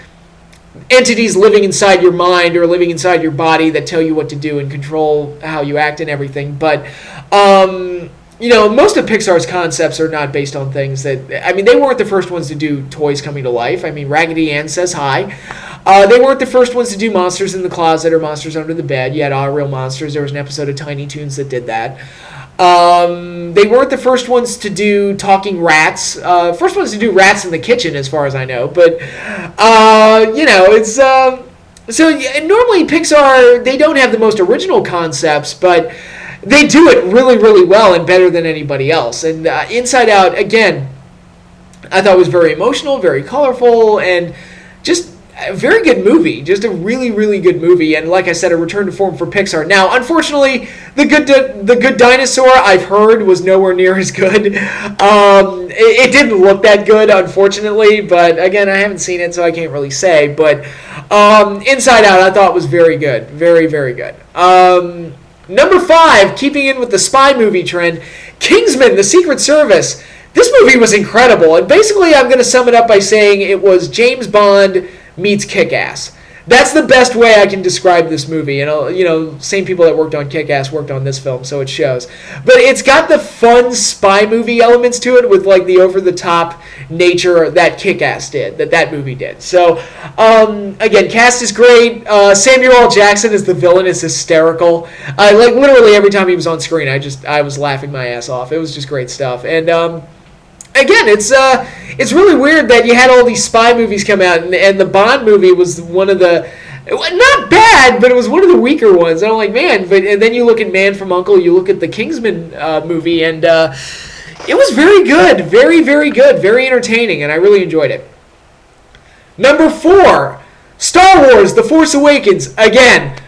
entities living inside your mind or living inside your body that tell you what to do and control how you act and everything. But most of Pixar's concepts are not based on things that, I mean, they weren't the first ones to do toys coming to life. I mean, Raggedy Ann Says Hi. They weren't the first ones to do Monsters in the Closet or Monsters Under the Bed. You had All Real Monsters. There was an episode of Tiny Toons that did that. They weren't the first ones to do talking rats. First ones to do rats in the kitchen, as far as I know. But, it's... So normally Pixar, they don't have the most original concepts, but they do it really, really well and better than anybody else. And Inside Out, again, I thought was very emotional, very colorful, and just a very good movie. Just a really, really good movie. And like I said, a return to form for Pixar. Now, unfortunately, The Good Dinosaur, I've heard, was nowhere near as good. It didn't look that good, unfortunately. But again, I haven't seen it, so I can't really say. But Inside Out, I thought was very good. Very, very good. Number 5, keeping in with the spy movie trend, Kingsman: The Secret Service. This movie was incredible, and basically I'm going to sum it up by saying it was James Bond meets Kick-Ass. That's the best way I can describe this movie. And same people that worked on Kick-Ass worked on this film, so it shows. But it's got the fun spy movie elements to it with like the over-the-top nature that Kick-Ass did, that movie did. So, again, cast is great. Samuel L. Jackson as the villain is hysterical. Like literally every time he was on screen, I was laughing my ass off. It was just great stuff. And again, it's really weird that you had all these spy movies come out, and the Bond movie was one of the, not bad, but it was one of the weaker ones. And I'm like, man, and then you look at Man from U.N.C.L.E., you look at the Kingsman movie, and it was very good, very, very good, very entertaining, and I really enjoyed it. Number 4, Star Wars: The Force Awakens. Again,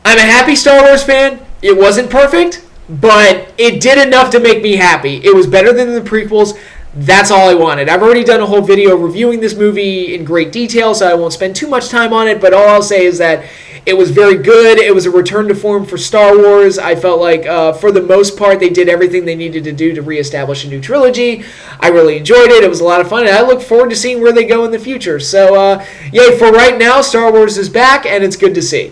I'm a happy Star Wars fan. It wasn't perfect, but it did enough to make me happy. It was better than the prequels. That's all I wanted. I've already done a whole video reviewing this movie in great detail, so I won't spend too much time on it, but all I'll say is that It was very good. It was a return to form for Star Wars. I felt like, for the most part, they did everything they needed to do to reestablish a new trilogy. I really enjoyed it. It was a lot of fun, and I look forward to seeing where they go in the future. So, yay, for right now, Star Wars is back, and it's good to see.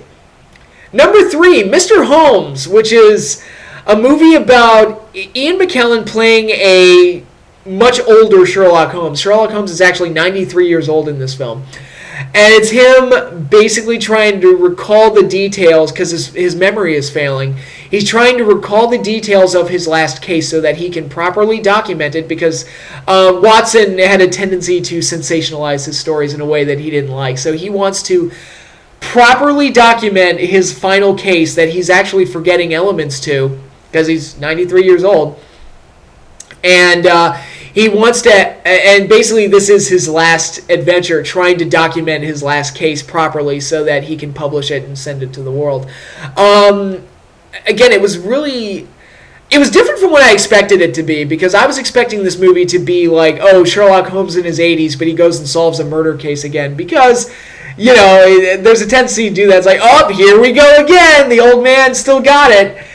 Number 3, Mr. Holmes, which is a movie about Ian McKellen playing a much older Sherlock Holmes. Sherlock Holmes is actually 93 years old in this film. And it's him basically trying to recall the details, because his memory is failing. He's trying to recall the details of his last case so that he can properly document it, because Watson had a tendency to sensationalize his stories in a way that he didn't like. So he wants to properly document his final case that he's actually forgetting elements to, because he's 93 years old. And he wants to, and basically this is his last adventure, trying to document his last case properly so that he can publish it and send it to the world. Again, it was different from what I expected it to be, because I was expecting this movie to be like, oh, Sherlock Holmes in his 80s, but he goes and solves a murder case again, because, you know, there's a tendency to do that. It's like, oh, here we go again, the old man still got it.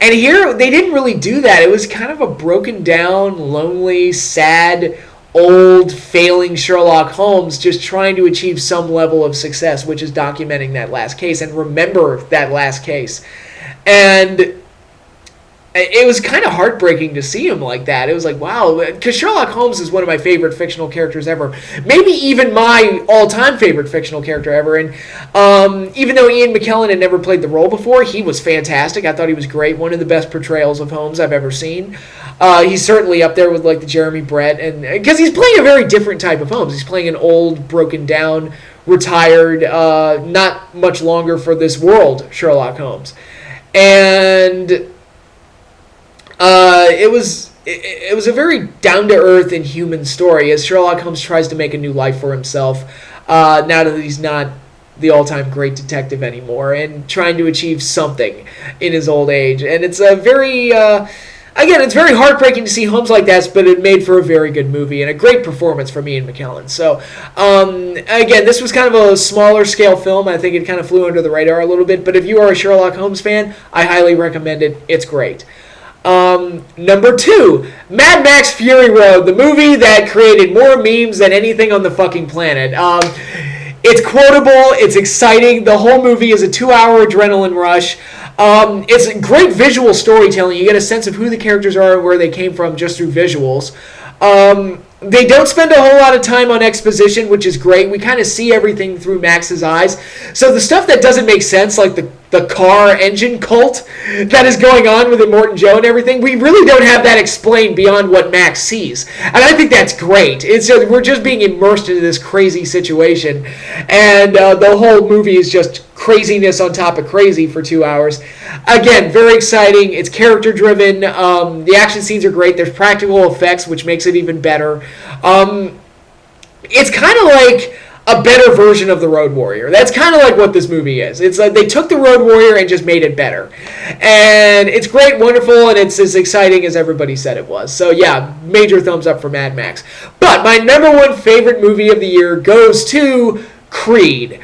And here, they didn't really do that. It was kind of a broken down, lonely, sad, old, failing Sherlock Holmes just trying to achieve some level of success, which is documenting that last case and remember that last case. And it was kind of heartbreaking to see him like that. It was like, wow, because Sherlock Holmes is one of my favorite fictional characters ever. Maybe even my all-time favorite fictional character ever. And even though Ian McKellen had never played the role before, he was fantastic. I thought he was great. One of the best portrayals of Holmes I've ever seen. He's certainly up there with like the Jeremy Brett, and because he's playing a very different type of Holmes. He's playing an old, broken down, retired, not much longer for this world Sherlock Holmes. And it was a very down-to-earth and human story as Sherlock Holmes tries to make a new life for himself now that he's not the all-time great detective anymore, and trying to achieve something in his old age. And it's a very, again, it's very heartbreaking to see Holmes like that, but it made for a very good movie and a great performance from Ian McKellen. So, again, this was kind of a smaller scale film. I think it kind of flew under the radar a little bit, but if you are a Sherlock Holmes fan, I highly recommend it. It's great. Number 2, Mad Max Fury Road, the movie that created more memes than anything on the fucking planet. It's quotable, it's exciting, the whole movie is a 2-hour adrenaline rush. It's great visual storytelling. You get a sense of who the characters are and where they came from just through visuals. They don't spend a whole lot of time on exposition, which is great. We kind of see everything through Max's eyes. So the stuff that doesn't make sense, like the car engine cult that is going on with Immortan Joe and everything, we really don't have that explained beyond what Max sees. And I think that's great. We're just being immersed into this crazy situation. And the whole movie is just craziness on top of crazy for 2 hours. Again, very exciting. It's character driven. The action scenes are great. There's practical effects, which makes it even better. It's kind of like a better version of the Road Warrior. That's kind of like what this movie is. It's like they took the Road Warrior and just made it better. And it's great, wonderful, and it's as exciting as everybody said it was. So yeah, major thumbs up for Mad Max. But my number 1 favorite movie of the year goes to Creed.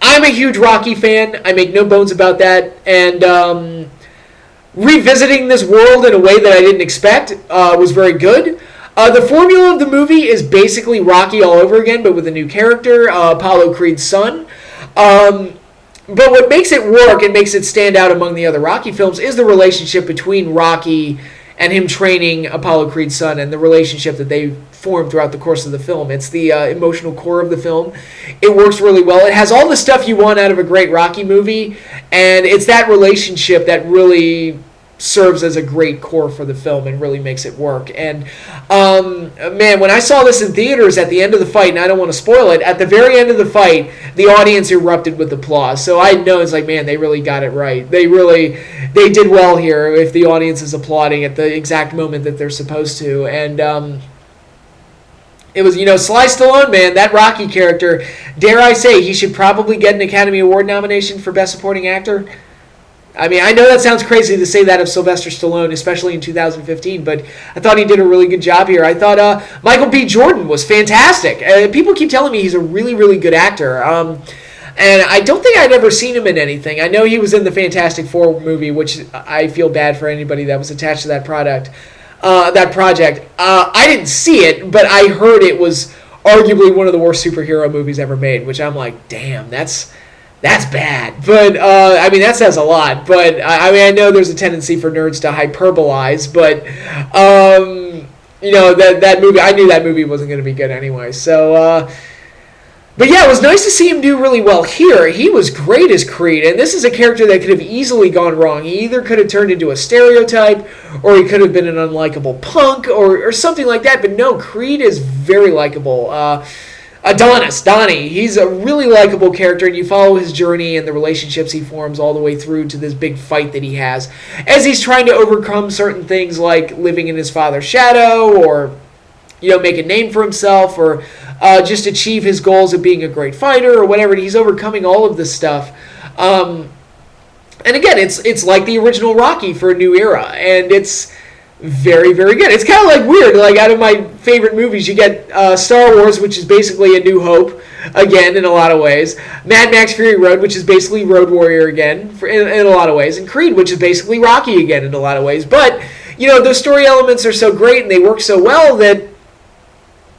I'm a huge Rocky fan. I make no bones about that. And revisiting this world in a way that I didn't expect was very good. The formula of the movie is basically Rocky all over again, but with a new character, Apollo Creed's son. But what makes it work and makes it stand out among the other Rocky films is the relationship between Rocky and him training Apollo Creed's son, and the relationship that they form throughout the course of the film. It's the emotional core of the film. It works really well. It has all the stuff you want out of a great Rocky movie, and it's that relationship that really serves as a great core for the film and really makes it work. And man, when I saw this in theaters at the end of the fight, and I don't want to spoil it, at the very end of the fight, the audience erupted with applause. So I know it's like, man, they really got it right. They did well here if the audience is applauding at the exact moment that they're supposed to. And it was, Sly Stallone, man, that Rocky character, dare I say, he should probably get an Academy Award nomination for Best Supporting Actor. I mean, I know that sounds crazy to say that of Sylvester Stallone, especially in 2015, but I thought he did a really good job here. I thought Michael B. Jordan was fantastic. People keep telling me he's a really, really good actor. And I don't think I'd ever seen him in anything. I know he was in the Fantastic Four movie, which I feel bad for anybody that was attached to that project. I didn't see it, but I heard it was arguably one of the worst superhero movies ever made, which I'm like, damn, that's bad. But I mean, that says a lot. But I mean, I know there's a tendency for nerds to hyperbolize, but you know, that movie, I knew that movie wasn't going to be good anyway. So but yeah, it was nice to see him do really well here. He was great as Creed, and this is a character that could have easily gone wrong. He either could have turned into a stereotype, or he could have been an unlikable punk, or something like that. But no, Creed is very likable. Donnie, he's a really likable character, and you follow his journey and the relationships he forms all the way through to this big fight that he has, as he's trying to overcome certain things like living in his father's shadow, or make a name for himself, or just achieve his goals of being a great fighter, or whatever. He's overcoming all of this stuff. And again, it's like the original Rocky for a new era, and it's very, very good. It's kind of like weird. Like, out of my favorite movies, you get Star Wars, which is basically A New Hope, again, in a lot of ways. Mad Max Fury Road, which is basically Road Warrior again, in a lot of ways. And Creed, which is basically Rocky again, in a lot of ways. But, those story elements are so great, and they work so well that,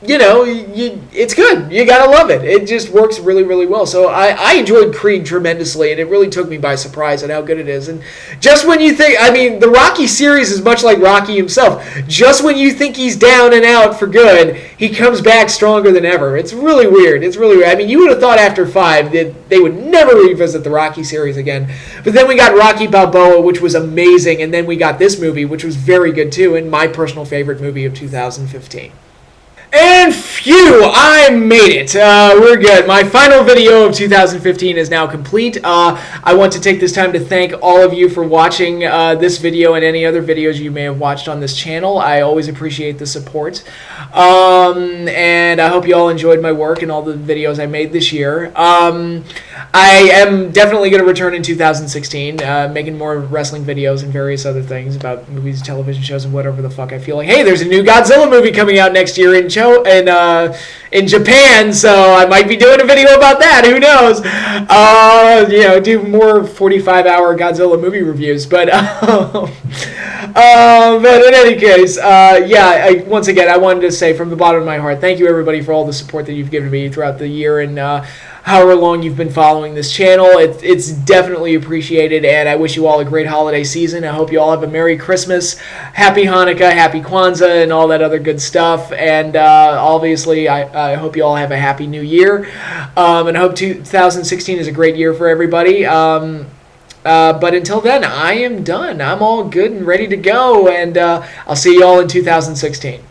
it's good. You gotta love it. It just works really, really well. So I enjoyed Creed tremendously, and it really took me by surprise at how good it is. And just when you think, the Rocky series is much like Rocky himself. Just when you think he's down and out for good, he comes back stronger than ever. It's really weird. It's really weird. You would have thought after 5 that they would never revisit the Rocky series again. But then we got Rocky Balboa, which was amazing, and then we got this movie, which was very good too, and my personal favorite movie of 2015. And phew, I made it. We're good. My final video of 2015 is now complete. I want to take this time to thank all of you for watching this video and any other videos you may have watched on this channel. I always appreciate the support. And I hope you all enjoyed my work and all the videos I made this year. I am definitely going to return in 2016, making more wrestling videos and various other things about movies, television shows, and whatever the fuck I feel like. Hey, there's a new Godzilla movie coming out next year in Japan, so I might be doing a video about that. Who knows? Do more 45-hour Godzilla movie reviews. But but in any case, once again, I wanted to say from the bottom of my heart, thank you everybody for all the support that you've given me throughout the year, and however long you've been following this channel. It's definitely appreciated, and I wish you all a great holiday season. I hope you all have a Merry Christmas, Happy Hanukkah, Happy Kwanzaa, and all that other good stuff. And obviously, I hope you all have a Happy New Year. And I hope 2016 is a great year for everybody. But until then, I am done. I'm all good and ready to go, and I'll see you all in 2016.